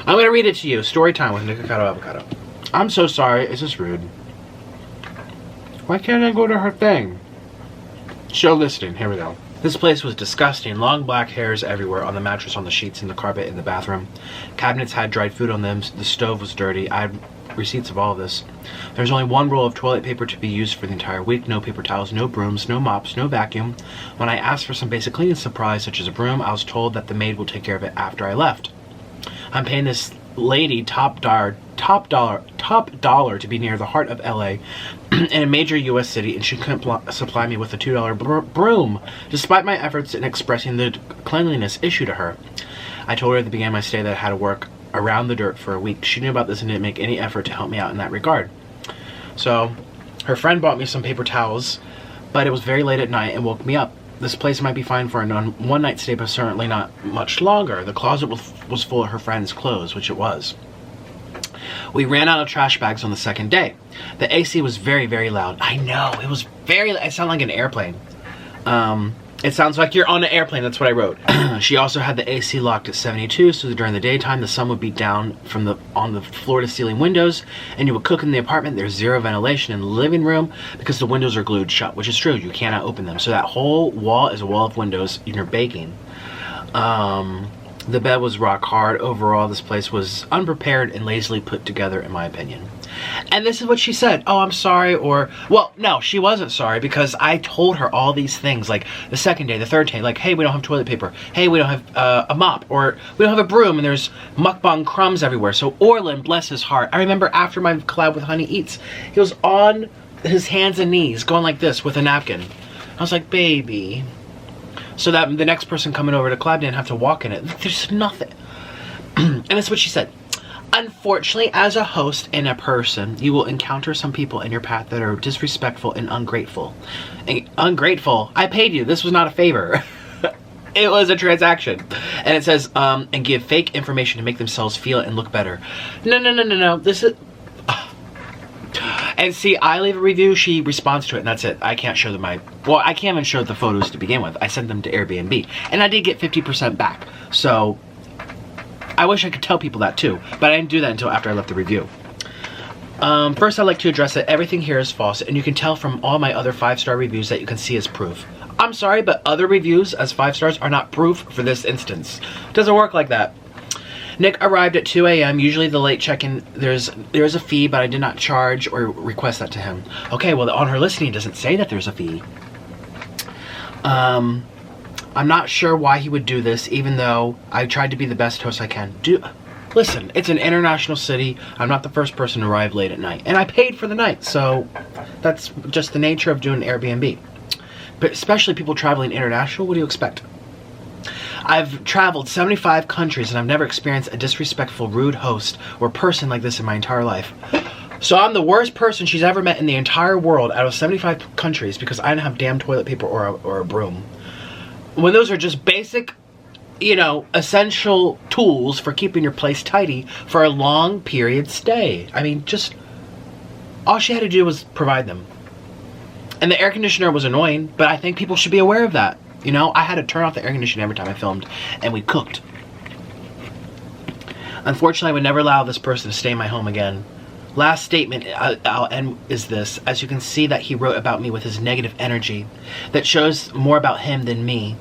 gonna read it to you. Storytime with Nikocado Avocado. I'm so sorry. Is this rude? Why can't I go to her thing? Show listing. Here we go. This place was disgusting. Long black hairs everywhere, on the mattress, on the sheets, in the carpet, in the bathroom. Cabinets had dried food on them. The stove was dirty. I had receipts of all of this. There's only one roll of toilet paper to be used for the entire week. No paper towels, no brooms, no mops, no vacuum. When I asked for some basic cleaning supplies such as a broom, I was told that the maid will take care of it after I left. I'm paying this lady top dollar to be near the heart of LA in a major US city, and she couldn't supply me with a $2 broom, despite my efforts in expressing the cleanliness issue to her. I told her at the beginning of my stay that I had to work around the dirt for a week. She knew about this and didn't make any effort to help me out in that regard. So her friend bought me some paper towels, but it was very late at night and woke me up. This place might be fine for a one night stay, but certainly not much longer. The closet was full of her friend's clothes, which it was. We ran out of trash bags on the second day. The AC was very, very loud. I know, it was very loud. It sounded like an airplane. It sounds like you're on an airplane, that's what I wrote. She also had the AC locked at 72, so that during the daytime the sun would beat down on the floor to ceiling windows, and you would cook in the apartment. There's zero ventilation in the living room because the windows are glued shut, which is true, you cannot open them. So that whole wall is a wall of windows, and you're baking. The bed was rock hard. Overall, this place was unprepared and lazily put together, in my opinion. And this is what she said. Oh, I'm sorry, or... Well, no, she wasn't sorry, because I told her all these things, like the second day, the third day, like, hey, we don't have toilet paper. Hey, we don't have a mop, or we don't have a broom, and there's MUKBANG crumbs everywhere. So Orlin, bless his heart, I remember after my collab with Honey Eats, he was on his hands and knees, going like this with a napkin. I was like, baby... So that the next person coming over to collab didn't have to walk in it. There's nothing. And that's what she said. Unfortunately, as a host and a person, you will encounter some people in your path that are disrespectful and ungrateful. Ungrateful? I paid you. This was not a favor. It was a transaction. And it says, and give fake information to make themselves feel and look better. No. This is... And see, I leave a review, she responds to it, and that's it. I can't show them well, I can't even show the photos to begin with. I sent them to Airbnb. And I did get 50% back. So, I wish I could tell people that too. But I didn't do that until after I left the review. First, I'd like to address that everything here is false. And you can tell from all my other 5-star reviews that you can see as proof. I'm sorry, but other reviews as 5 stars are not proof for this instance. It doesn't work like that. Nick arrived at 2 a.m. Usually the late check-in, there's a fee, but I did not charge or request that to him. Okay, well, on her listing, it doesn't say that there's a fee. I'm not sure why he would do this, even though I tried to be the best host I can. Listen, it's an international city. I'm not the first person to arrive late at night. And I paid for the night, so that's just the nature of doing Airbnb. But especially people traveling international, what do you expect? I've traveled 75 countries and I've never experienced a disrespectful, rude host or person like this in my entire life. So I'm the worst person she's ever met in the entire world out of 75 countries because I didn't have damn toilet paper or a broom. When those are just basic, you know, essential tools for keeping your place tidy for a long period stay. I mean, just all she had to do was provide them. And the air conditioner was annoying, but I think people should be aware of that. You know, I had to turn off the air conditioning every time I filmed, and we cooked. Unfortunately, I would never allow this person to stay in my home again. Last statement I'll end is this. As you can see that he wrote about me with his negative energy. That shows more about him than me.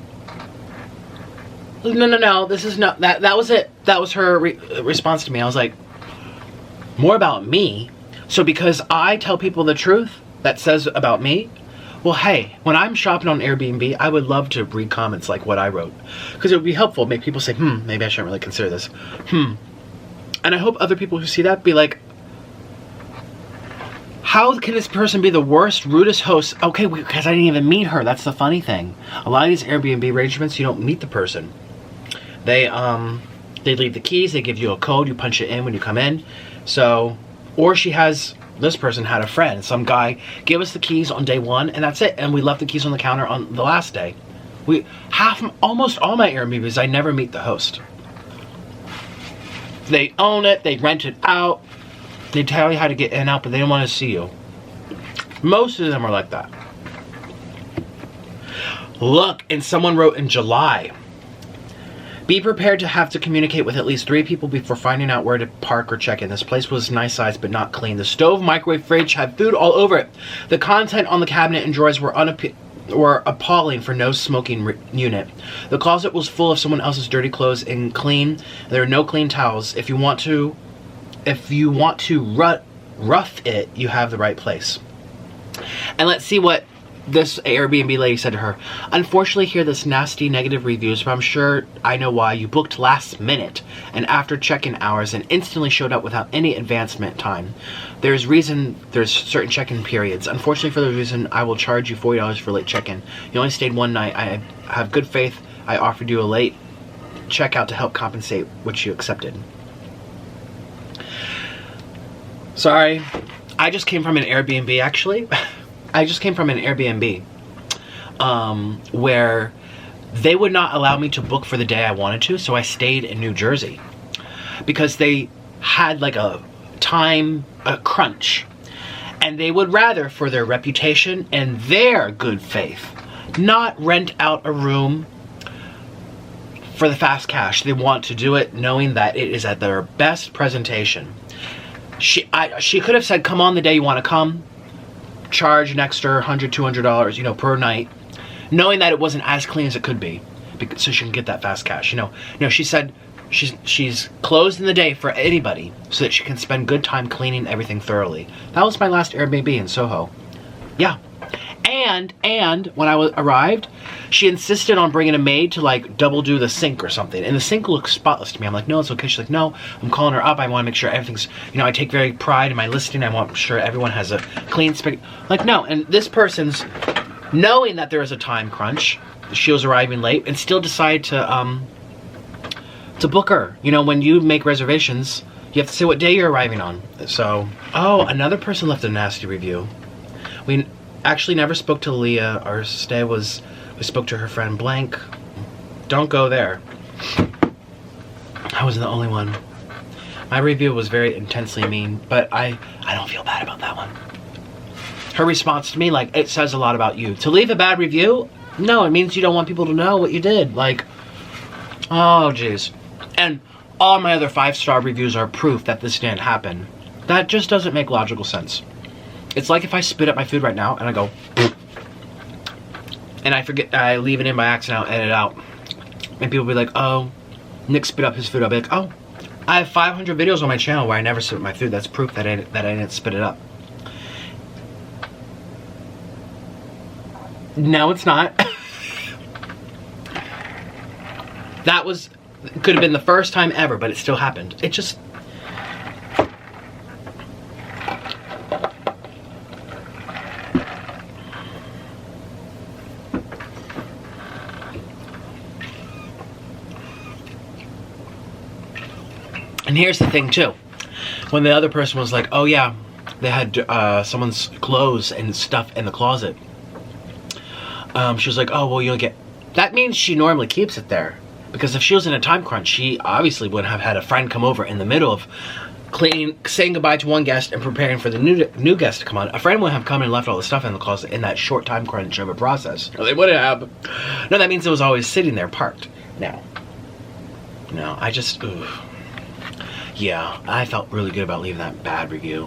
No, this is not, that was it. That was her response to me. I was like, more about me? So because I tell people the truth that says about me, well, hey, when I'm shopping on Airbnb, I would love to read comments like what I wrote. Because it would be helpful, make people say, maybe I shouldn't really consider this. And I hope other people who see that be like, how can this person be the worst, rudest host? Okay, because I didn't even meet her. That's the funny thing. A lot of these Airbnb arrangements, you don't meet the person. They leave the keys, they give you a code, you punch it in when you come in. So, or this person had a friend, some guy gave us the keys on day 1 and that's it. And we left the keys on the counter on the last day. Almost all my Airbnbs, I never meet the host. They own it, they rent it out, they tell you how to get in and out, but they don't want to see you. Most of them are like that. Look, and someone wrote in July, be prepared to have to communicate with at least 3 people before finding out where to park or check in. This place was nice size but not clean. The stove, microwave, fridge had food all over it. The content on the cabinet and drawers were appalling for no smoking unit. The closet was full of someone else's dirty clothes and clean. There are no clean towels. If you want to rough it, you have the right place. And let's see what this Airbnb lady said to her. Unfortunately, hear this nasty negative reviews, but I'm sure I know why. You booked last minute and after check-in hours and instantly showed up without any advancement time. There's certain check-in periods. Unfortunately, for the reason, I will charge you $40 for late check-in. You only stayed 1 night. I have good faith. I offered you a late checkout to help compensate, which you accepted. Sorry, I just came from an Airbnb, actually. I just came from an Airbnb where they would not allow me to book for the day I wanted to, so I stayed in New Jersey because they had like a crunch, and they would rather, for their reputation and their good faith, not rent out a room for the fast cash. They want to do it knowing that it is at their best presentation. She could have said, come on the day you want to come, charge an extra $100, $200, you know, per night, knowing that it wasn't as clean as it could be, so she can get that fast cash. You know, she said she's closed in the day for anybody so that she can spend good time cleaning everything thoroughly. That was my last Airbnb in Soho. Yeah. And when I arrived, she insisted on bringing a maid to like double do the sink or something. And the sink looked spotless to me. I'm like, no, it's okay. She's like, no, I'm calling her up. I want to make sure everything's, you know, I take very pride in my listing. I want sure everyone has a clean spigot. Like, no. And this person's knowing that there is a time crunch. She was arriving late and still decided to to book her. You know, when you make reservations, you have to say what day you're arriving on. So, oh, another person left a nasty review. We actually never spoke to Leah. Our stay was, we spoke to her friend Blank. Don't go there. I wasn't the only one. My review was very intensely mean, but I don't feel bad about that one. Her response to me, like, it says a lot about you. To leave a bad review? No, it means you don't want people to know what you did. Like, oh, jeez. And all my other 5-star reviews are proof that this didn't happen. That just doesn't make logical sense. It's like if I spit up my food right now and I go, and I forget, I leave it in by accident, I'll edit it out. And people will be like, oh, Nick spit up his food. I'll be like, oh, I have 500 videos on my channel where I never spit my food. That's proof that I didn't spit it up. No, it's not. That was, could have been the first time ever, but it still happened. It just... And here's the thing too. When the other person was like, oh yeah, they had someone's clothes and stuff in the closet. She was like, oh, well, you'll get... That means she normally keeps it there. Because if she was in a time crunch, she obviously wouldn't have had a friend come over in the middle of cleaning, saying goodbye to one guest and preparing for the new guest to come on. A friend would have come and left all the stuff in the closet in that short time crunch of a process. No, they wouldn't have. No, that means it was always sitting there parked. No, I just... Ooh. Yeah, I felt really good about leaving that bad review.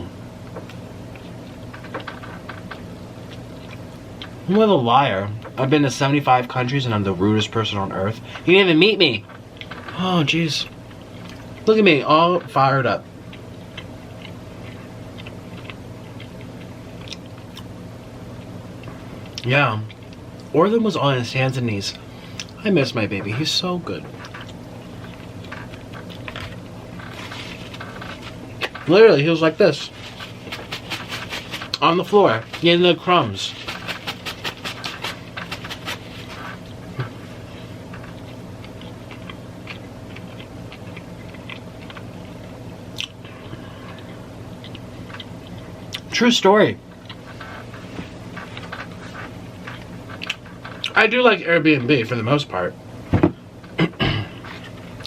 What a liar. I've been to 75 countries and I'm the rudest person on earth. You didn't even meet me. Oh, jeez. Look at me, all fired up. Yeah. Orlin was on his hands and knees. I miss my baby. He's so good. Literally, he was like this. On the floor, getting the crumbs. True story. I do like Airbnb for the most part.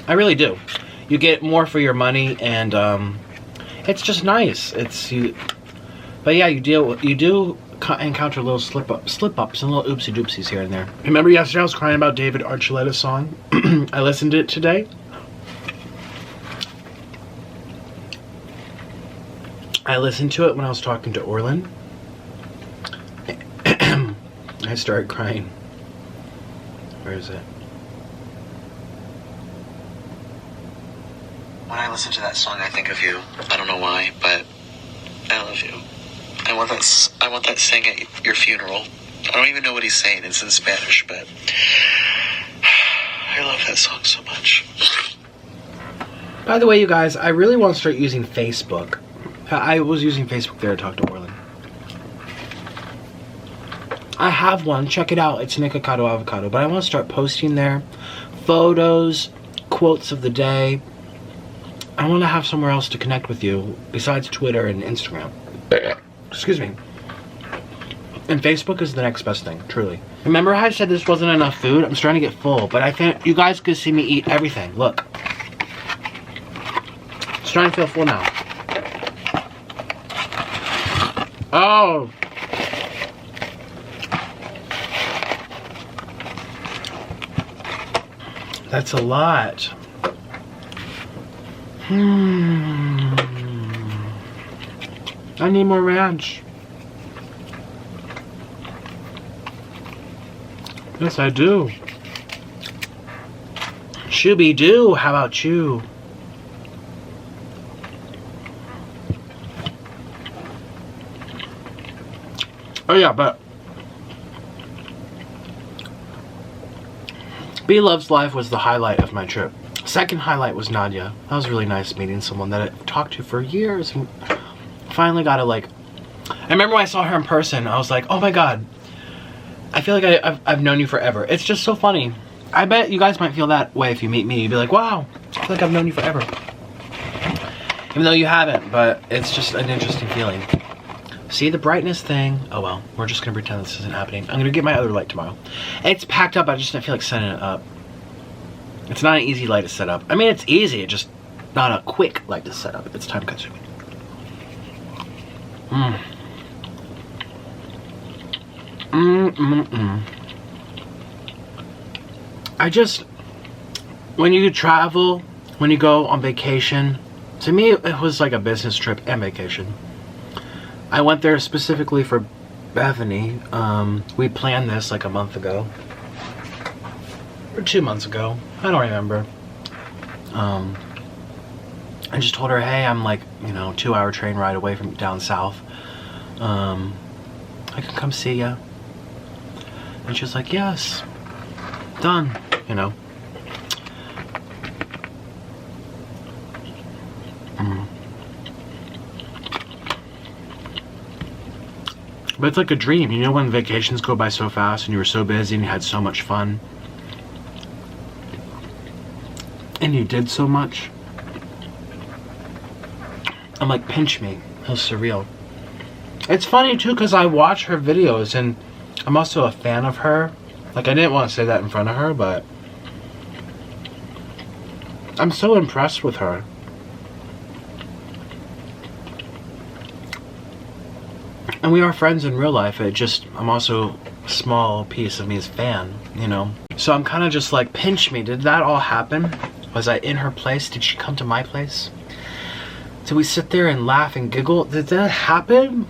I really do. You get more for your money, and it's just nice. It's you, but yeah, you do encounter little slip ups and little oopsie doopsies here and there. Remember yesterday I was crying about David Archuleta's song? I listened to it today. I listened to it when I was talking to Orlin. I started crying. Where is it? When I listen to that song, I think of you. I don't know why, but I love you. I want that sang at your funeral. I don't even know what he's saying. It's in Spanish, but I love that song so much. By the way, you guys, I really want to start using Facebook. I was using Facebook there to talk to Orlin. I have one. Check it out. It's Nikocado Avocado. But I want to start posting there photos, quotes of the day. I want to have somewhere else to connect with you besides Twitter and Instagram. Excuse me. And Facebook is the next best thing, truly. Remember how I said this wasn't enough food? I'm starting to get full, but I think you guys could see me eat everything. Look. I'm starting to feel full now. Oh. That's a lot. I need more ranch. Yes, I do. Shooby-doo, how about you? Oh yeah, but BeLove's life was the highlight of my trip. Second highlight was Nadia. That was really nice meeting someone that I talked to for years and finally got to like... I remember when I saw her in person, I was like, oh my god. I feel like I've known you forever. It's just so funny. I bet you guys might feel that way if you meet me. You'd be like, wow, I feel like I've known you forever. Even though you haven't, but it's just an interesting feeling. See the brightness thing? Oh well, we're just gonna pretend this isn't happening. I'm gonna get my other light tomorrow. It's packed up, I just didn't feel like setting it up. It's not an easy light to set up. I mean, it's easy, it's just not a quick light to set up. It's time consuming. When you travel, when you go on vacation, to me it was like a business trip and vacation. I went there specifically for Bethany. We planned this like a month ago. Or 2 months ago. I don't remember. I just told her, hey, I'm like, 2-hour train ride away from down south. I can come see ya. And she's like, yes. Done, But it's like a dream, when vacations go by so fast and you were so busy and you had so much fun. And you did so much. I'm like, pinch me. It was surreal. It's funny too, because I watch her videos and I'm also a fan of her. Like, I didn't want to say that in front of her, but I'm so impressed with her. And we are friends in real life. I'm also a small piece of me as a fan, So I'm kind of just like, pinch me. Did that all happen? Was I in her place? Did she come to my place? Did we sit there and laugh and giggle? Did that happen?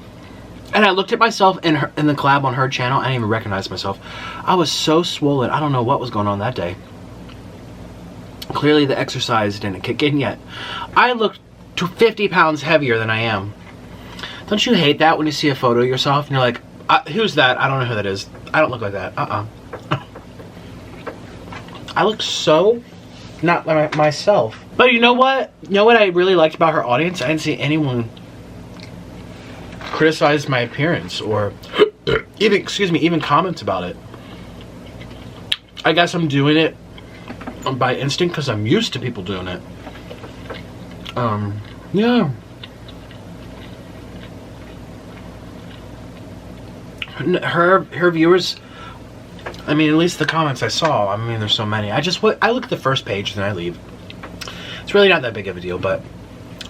And I looked at myself in the collab on her channel. I didn't even recognize myself. I was so swollen. I don't know what was going on that day. Clearly the exercise didn't kick in yet. I looked to 50 pounds heavier than I am. Don't you hate that when you see a photo of yourself and you're like, who's that? I don't know who that is. I don't look like that. I look so not like myself. But you know what? You know what I really liked about her audience? I didn't see anyone criticize my appearance or even comments about it. I guess I'm doing it by instinct because I'm used to people doing it. Yeah. Her viewers, I mean, at least the comments I saw, I mean, there's so many. I look at the first page and I leave. It's really not that big of a deal, but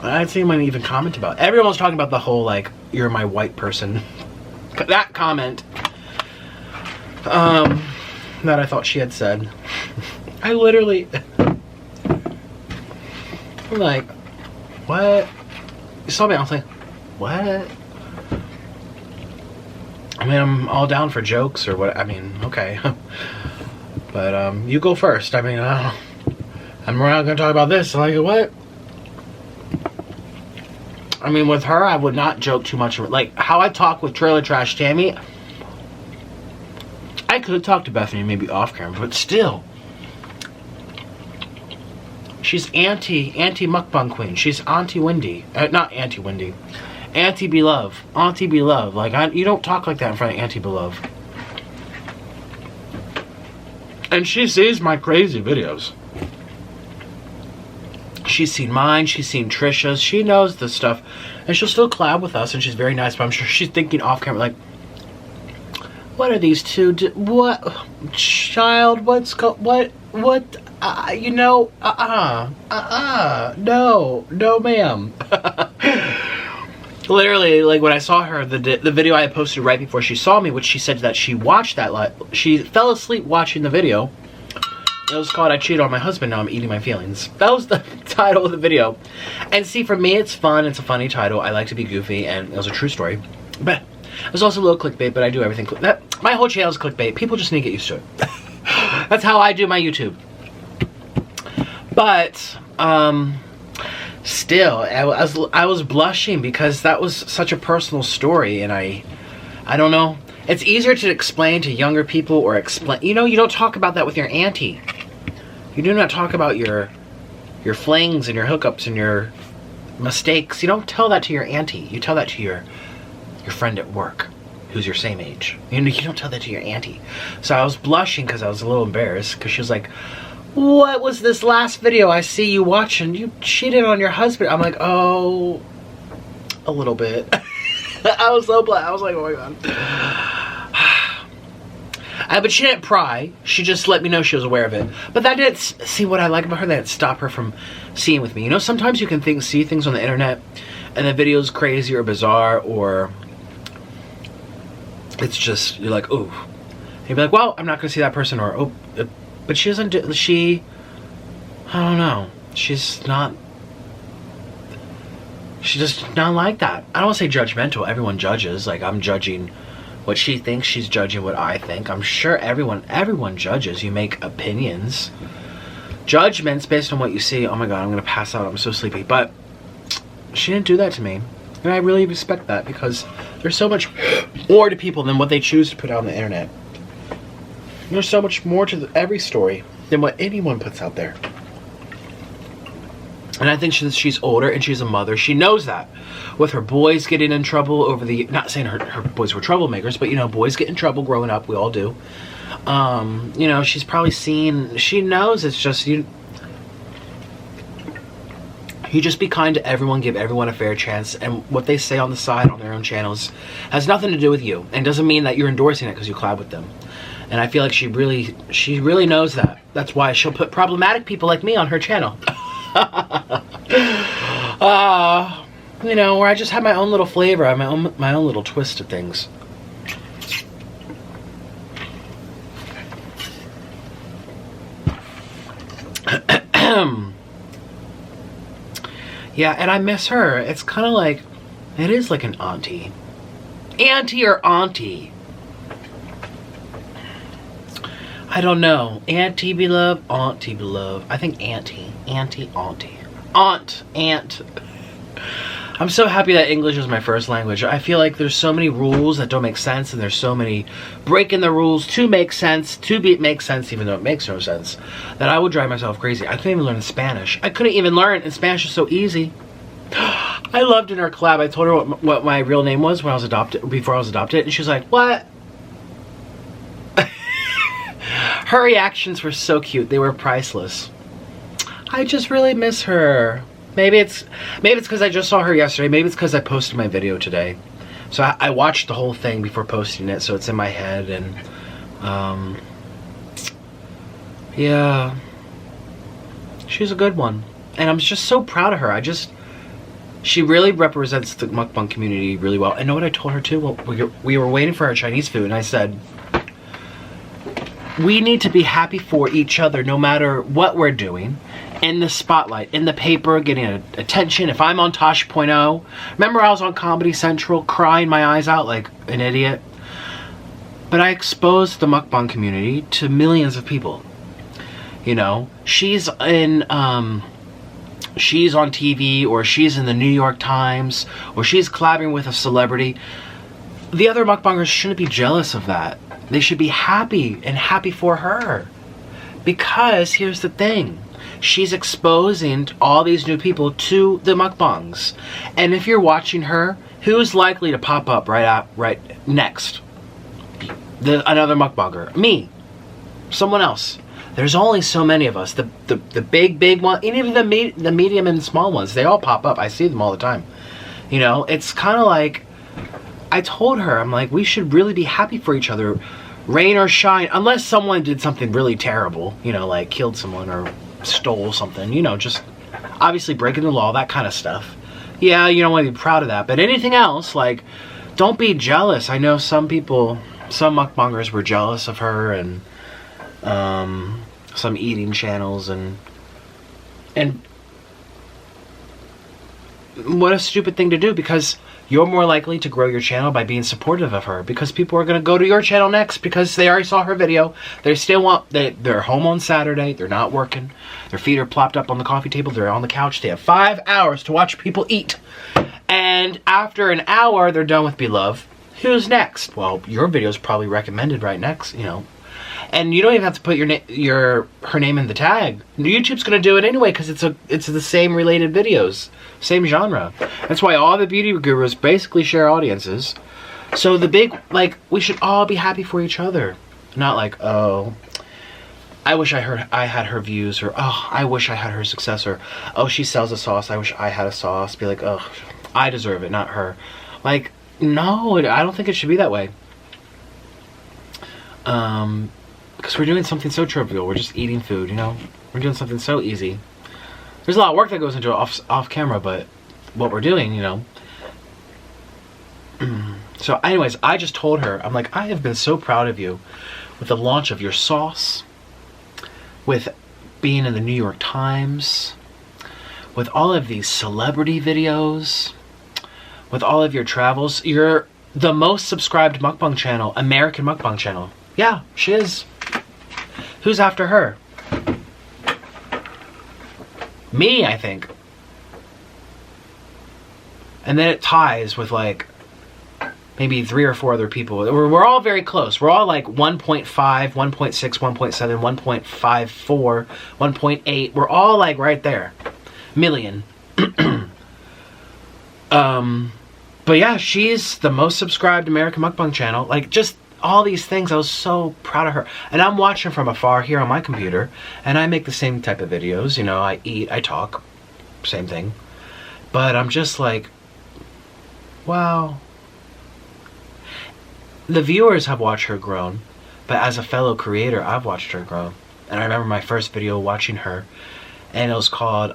I didn't see anyone even comment about it. Everyone was talking about the whole, like, you're my white person. That comment. That I thought she had said. I literally... I'm like, what? You saw me, I was like, what? I mean, I'm all down for jokes or what. I mean, okay. But, you go first. I mean, I don't know. We're not going to talk about this. Like, what? I mean, with her, I would not joke too much. Like, how I talk with Trailer Trash Tammy, I could talk to Bethany maybe off camera, but still. She's anti-mukbang queen. She's Auntie Wendy. Not Auntie Wendy. Auntie BeLove. Auntie BeLove. Like, you don't talk like that in front of Auntie BeLove. And she sees my crazy videos. She's seen mine, she's seen Trisha's, she knows the stuff, and she'll still collab with us, and she's very nice, but I'm sure she's thinking off camera, like, what are these two, what, child, no, ma'am. Literally, like, when I saw her, the video I had posted right before she saw me, which she said that she watched that, she fell asleep watching the video. It was called I Cheated on My Husband, Now I'm Eating My Feelings. That was the title of the video. And see, for me, it's fun. It's a funny title. I like to be goofy, and it was a true story. But it was also a little clickbait, but I do everything. My whole channel is clickbait. People just need to get used to it. That's how I do my YouTube. But, still, I was blushing because that was such a personal story, and I don't know. It's easier to explain to younger people or explain, you don't talk about that with your auntie. You do not talk about your flings and your hookups and your mistakes. You don't tell that to your auntie. You tell that to your friend at work who's your same age. You don't tell that to your auntie. So I was blushing because I was a little embarrassed because she was like, what was this last video I see you watching? You cheated on your husband. I'm like, oh, a little bit. I was so glad. I was like, oh my God. But she didn't pry. She just let me know she was aware of it. But that didn't, see what I like about her, that didn't stop her from seeing with me. You know, sometimes you can see things on the internet and the video's crazy or bizarre, or it's just, you're like, ooh. You'd be like, well, I'm not going to see that person, or, oh, but she doesn't do, I don't know. She's just not like that. I don't want to say judgmental. Everyone judges. Like, I'm judging what she thinks, she's judging what I think. I'm sure everyone judges. You make opinions. Judgments based on what you see. Oh my God, I'm going to pass out. I'm so sleepy. But she didn't do that to me. And I really respect that, because there's so much more to people than what they choose to put out on the internet. There's so much more to every story than what anyone puts out there. And I think she's older and she's a mother. She knows that. With her boys getting in trouble over the... Not saying her boys were troublemakers, but, you know, boys get in trouble growing up. We all do. You know, she's probably seen... She knows it's just... You just be kind to everyone. Give everyone a fair chance. And what they say on the side on their own channels has nothing to do with you. And doesn't mean that you're endorsing it because you collab with them. And I feel like she really knows that. That's why she'll put problematic people like me on her channel. You know, where I just have my own little flavor, I have my own little twist to things. Yeah, and I miss her. It's kind of like, it is like an auntie. Auntie or auntie? I don't know. Auntie BeLove, auntie BeLove. I think auntie. Auntie, auntie. Aunt. I'm so happy that English is my first language. I feel like there's so many rules that don't make sense, and there's so many breaking the rules to make sense, make sense even though it makes no sense, that I would drive myself crazy. I couldn't even learn Spanish. I couldn't even learn, and Spanish is so easy. I loved in our collab, I told her what my real name was when I was adopted, before I was adopted, and she was like, what? Her reactions were so cute. They were priceless. I just really miss her. Maybe it's because I just saw her yesterday. Maybe it's because I posted my video today. So I watched the whole thing before posting it, so it's in my head. And yeah, she's a good one. And I'm just so proud of her. She really represents the mukbang community really well. And know what I told her too? Well, we were waiting for our Chinese food, and I said, we need to be happy for each other no matter what we're doing. In the spotlight, in the paper, getting attention. If I'm on Tosh.0, remember I was on Comedy Central crying my eyes out like an idiot? But I exposed the mukbang community to millions of people. You know, she's on TV, or she's in the New York Times, or she's collabing with a celebrity. The other mukbangers shouldn't be jealous of that. They should be happy, and happy for her. Because here's the thing. She's exposing all these new people to the mukbangs. And if you're watching her, who's likely to pop up right next? Another mukbanger. Me. Someone else. There's only so many of us. The big one, and even the medium and small ones, they all pop up. I see them all the time. You know, it's kind of like, I told her, I'm like, we should really be happy for each other. Rain or shine, unless someone did something really terrible, you know, like killed someone or stole something, you know, just obviously breaking the law, that kind of stuff. Yeah, you don't want to be proud of that, but anything else, like, don't be jealous. I know some people, some mukbangers were jealous of her, and some eating channels, and what a stupid thing to do, because you're more likely to grow your channel by being supportive of her, because people are going to go to your channel next because they already saw her video. They still want, they're home on Saturday, they're not working, their feet are plopped up on the coffee table, they're on the couch, they have 5 hours to watch people eat. And after an hour, they're done with BeLove. Who's next? Well, your video's probably recommended right next, you know. And you don't even have to put her name in the tag. YouTube's gonna do it anyway because it's the same related videos, same genre. That's why all the beauty gurus basically share audiences. So the big, like, we should all be happy for each other, not like, oh, I wish I had her views, or oh, I wish I had her success, or oh, she sells a sauce, I wish I had a sauce. Be like, oh, I deserve it, not her. Like, no, I don't think it should be that way. Because we're doing something so trivial. We're just eating food, you know? We're doing something so easy. There's a lot of work that goes into it off camera, but what we're doing, you know. So anyways, I just told her, I'm like, I have been so proud of you with the launch of your sauce, with being in the New York Times, with all of these celebrity videos, with all of your travels. You're the most subscribed mukbang channel, American mukbang channel. Yeah, she is. Who's after her? Me, I think. And then it ties with like maybe 3 or 4 other people. We're all very close. We're all like 1.5, 1.6, 1.7, 1.54, 1.8. We're all like right there. Million. But yeah, she's the most subscribed American mukbang channel. Like, just all these things. I was so proud of her. And I'm watching from afar here on my computer, and I make the same type of videos. You know, I eat, I talk. Same thing. But I'm just like, wow. The viewers have watched her grown, but as a fellow creator, I've watched her grow. And I remember my first video watching her, and it was called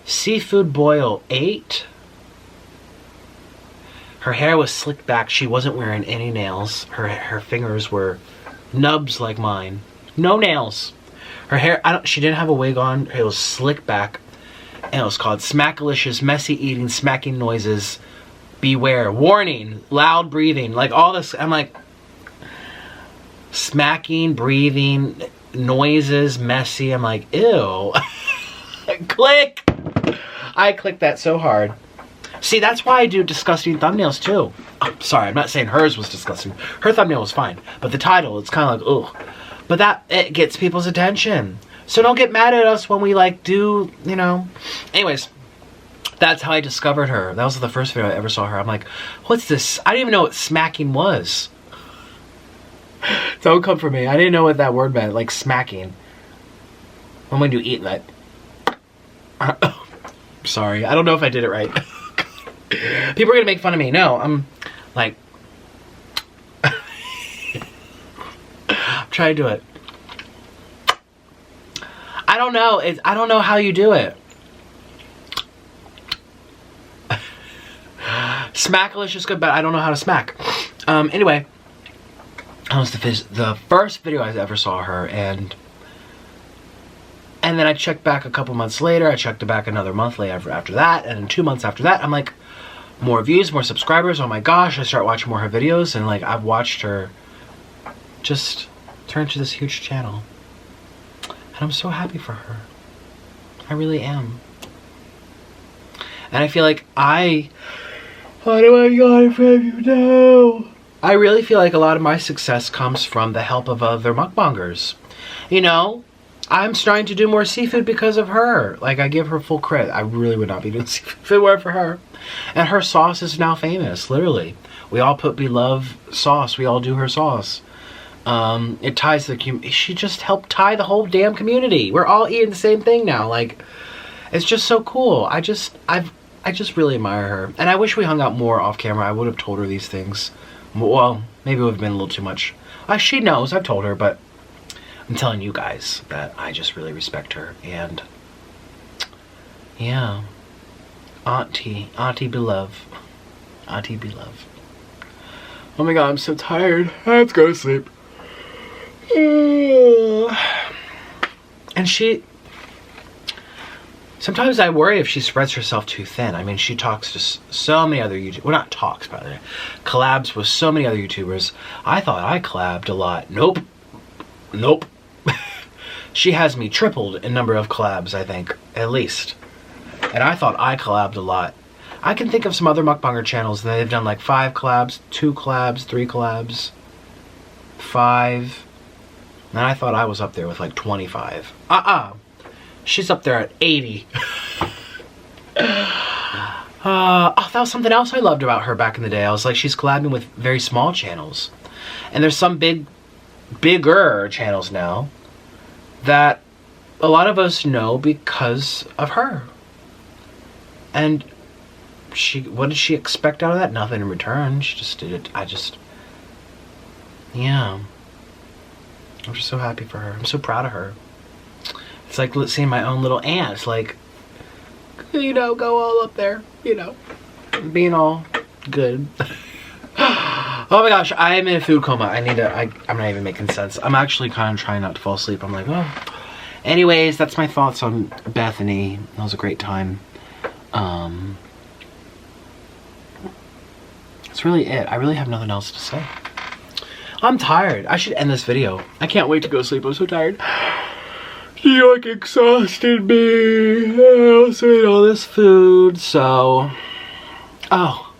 Seafood Boil 8. Her hair was slicked back. She wasn't wearing any nails. Her fingers were nubs like mine. No nails. Her hair, she didn't have a wig on. It was slicked back. And it was called Smackalicious Messy Eating Smacking Noises. Beware. Warning. Loud breathing. Like all this. I'm like, smacking, breathing, noises, messy. I'm like, ew. Click. I clicked that so hard. See, that's why I do disgusting thumbnails too. Oh, sorry, I'm not saying hers was disgusting. Her thumbnail was fine. But the title, it's kind of like, ugh. But it gets people's attention. So don't get mad at us when we like do, you know. Anyways, that's how I discovered her. That was the first video I ever saw her. I'm like, what's this? I didn't even know what smacking was. Don't come for me. I didn't know what that word meant, like smacking. I'm going to eat that. Sorry, I don't know if I did it right. People are going to make fun of me. No, I'm like... I'm trying to do it. I don't know. I don't know how you do it. Smackalicious is good, but I don't know how to smack. Anyway, that was the first video I ever saw her, and then I checked back a couple months later. I checked back another month later after that, and 2 months after that, I'm like, more views, more subscribers. Oh my gosh! I start watching more of her videos, and like I've watched her just turn to this huge channel, and I'm so happy for her. I really am. And I feel like what do I got from you now? I really feel like a lot of my success comes from the help of other mukbangers. You know, I'm starting to do more seafood because of her. Like, I give her full credit. I really would not be doing seafood if it weren't for her. And her sauce is now famous, literally. We all put BeLove sauce. We all do her sauce. It ties the community. She just helped tie the whole damn community. We're all eating the same thing now. Like, it's just so cool. I just really admire her. And I wish we hung out more off camera. I would have told her these things. Well, maybe it would have been a little too much. She knows, I've told her, but I'm telling you guys that I just really respect her. And yeah, Auntie BeLove. Auntie BeLove. Oh my god, I'm so tired. Let's go to sleep. And sometimes I worry if she spreads herself too thin. I mean, she talks to so many other YouTubers. Well, not talks, by the way. Collabs with so many other YouTubers. I thought I collabed a lot. Nope. Nope. She has me tripled in number of collabs, I think. At least. And I thought I collabed a lot. I can think of some other mukbanger channels that they've done like 5 collabs, 2 collabs, 3 collabs, 5. And I thought I was up there with like 25. She's up there at 80. That was something else I loved about her back in the day. I was like, she's collabing with very small channels. And there's some bigger channels now that a lot of us know because of her. And what did she expect out of that? Nothing in return. She just did it. Yeah. I'm just so happy for her. I'm so proud of her. It's like seeing my own little aunt. It's like, you know, go all up there, you know, being all good. Oh my gosh, I am in a food coma. I'm not even making sense. I'm actually kind of trying not to fall asleep. I'm like, oh. Anyways, that's my thoughts on Bethany. That was a great time. That's really it. I really have nothing else to say. I'm tired. I should end this video. I can't wait to go to sleep. I'm so tired. New York exhausted me. I also ate all this food, so... Oh.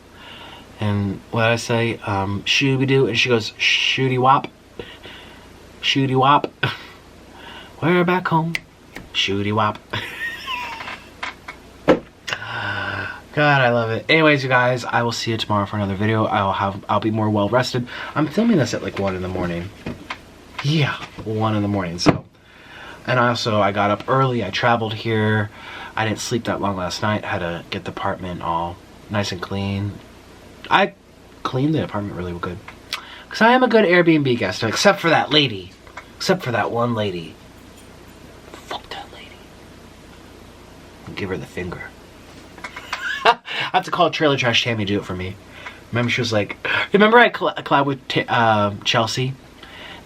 And what did I say? Shooby-doo. And she goes, shooty-wop. Shooty-wop. We're back home. Shooty-wop. God, I love it. Anyways, you guys, I will see you tomorrow for another video. I'll be more well rested. I'm filming this at like 1 in the morning. Yeah, 1 in the morning, so. And also, I got up early. I traveled here. I didn't sleep that long last night. I had to get the apartment all nice and clean. I cleaned the apartment really good. Because I am a good Airbnb guest, except for that lady. Except for that one lady. Fuck that lady. I'll give her the finger. I have to call Trailer Trash Tammy to do it for me. Remember, she was like, remember I collabed with Chelsea?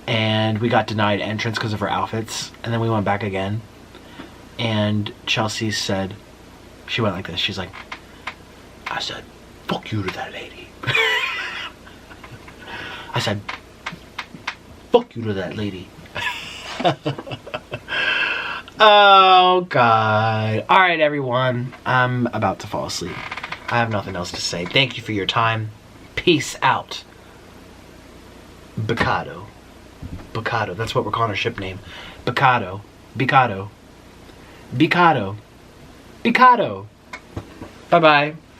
And we got denied entrance because of her outfits. And then we went back again. And Chelsea said, she went like this. She's like, I said, fuck you to that lady. I said, fuck you to that lady. Oh, God. All right, everyone. I'm about to fall asleep. I have nothing else to say. Thank you for your time. Peace out. Avocado. Avocado. That's what we're calling our ship name. Avocado. Avocado. Avocado. Avocado. Bye-bye.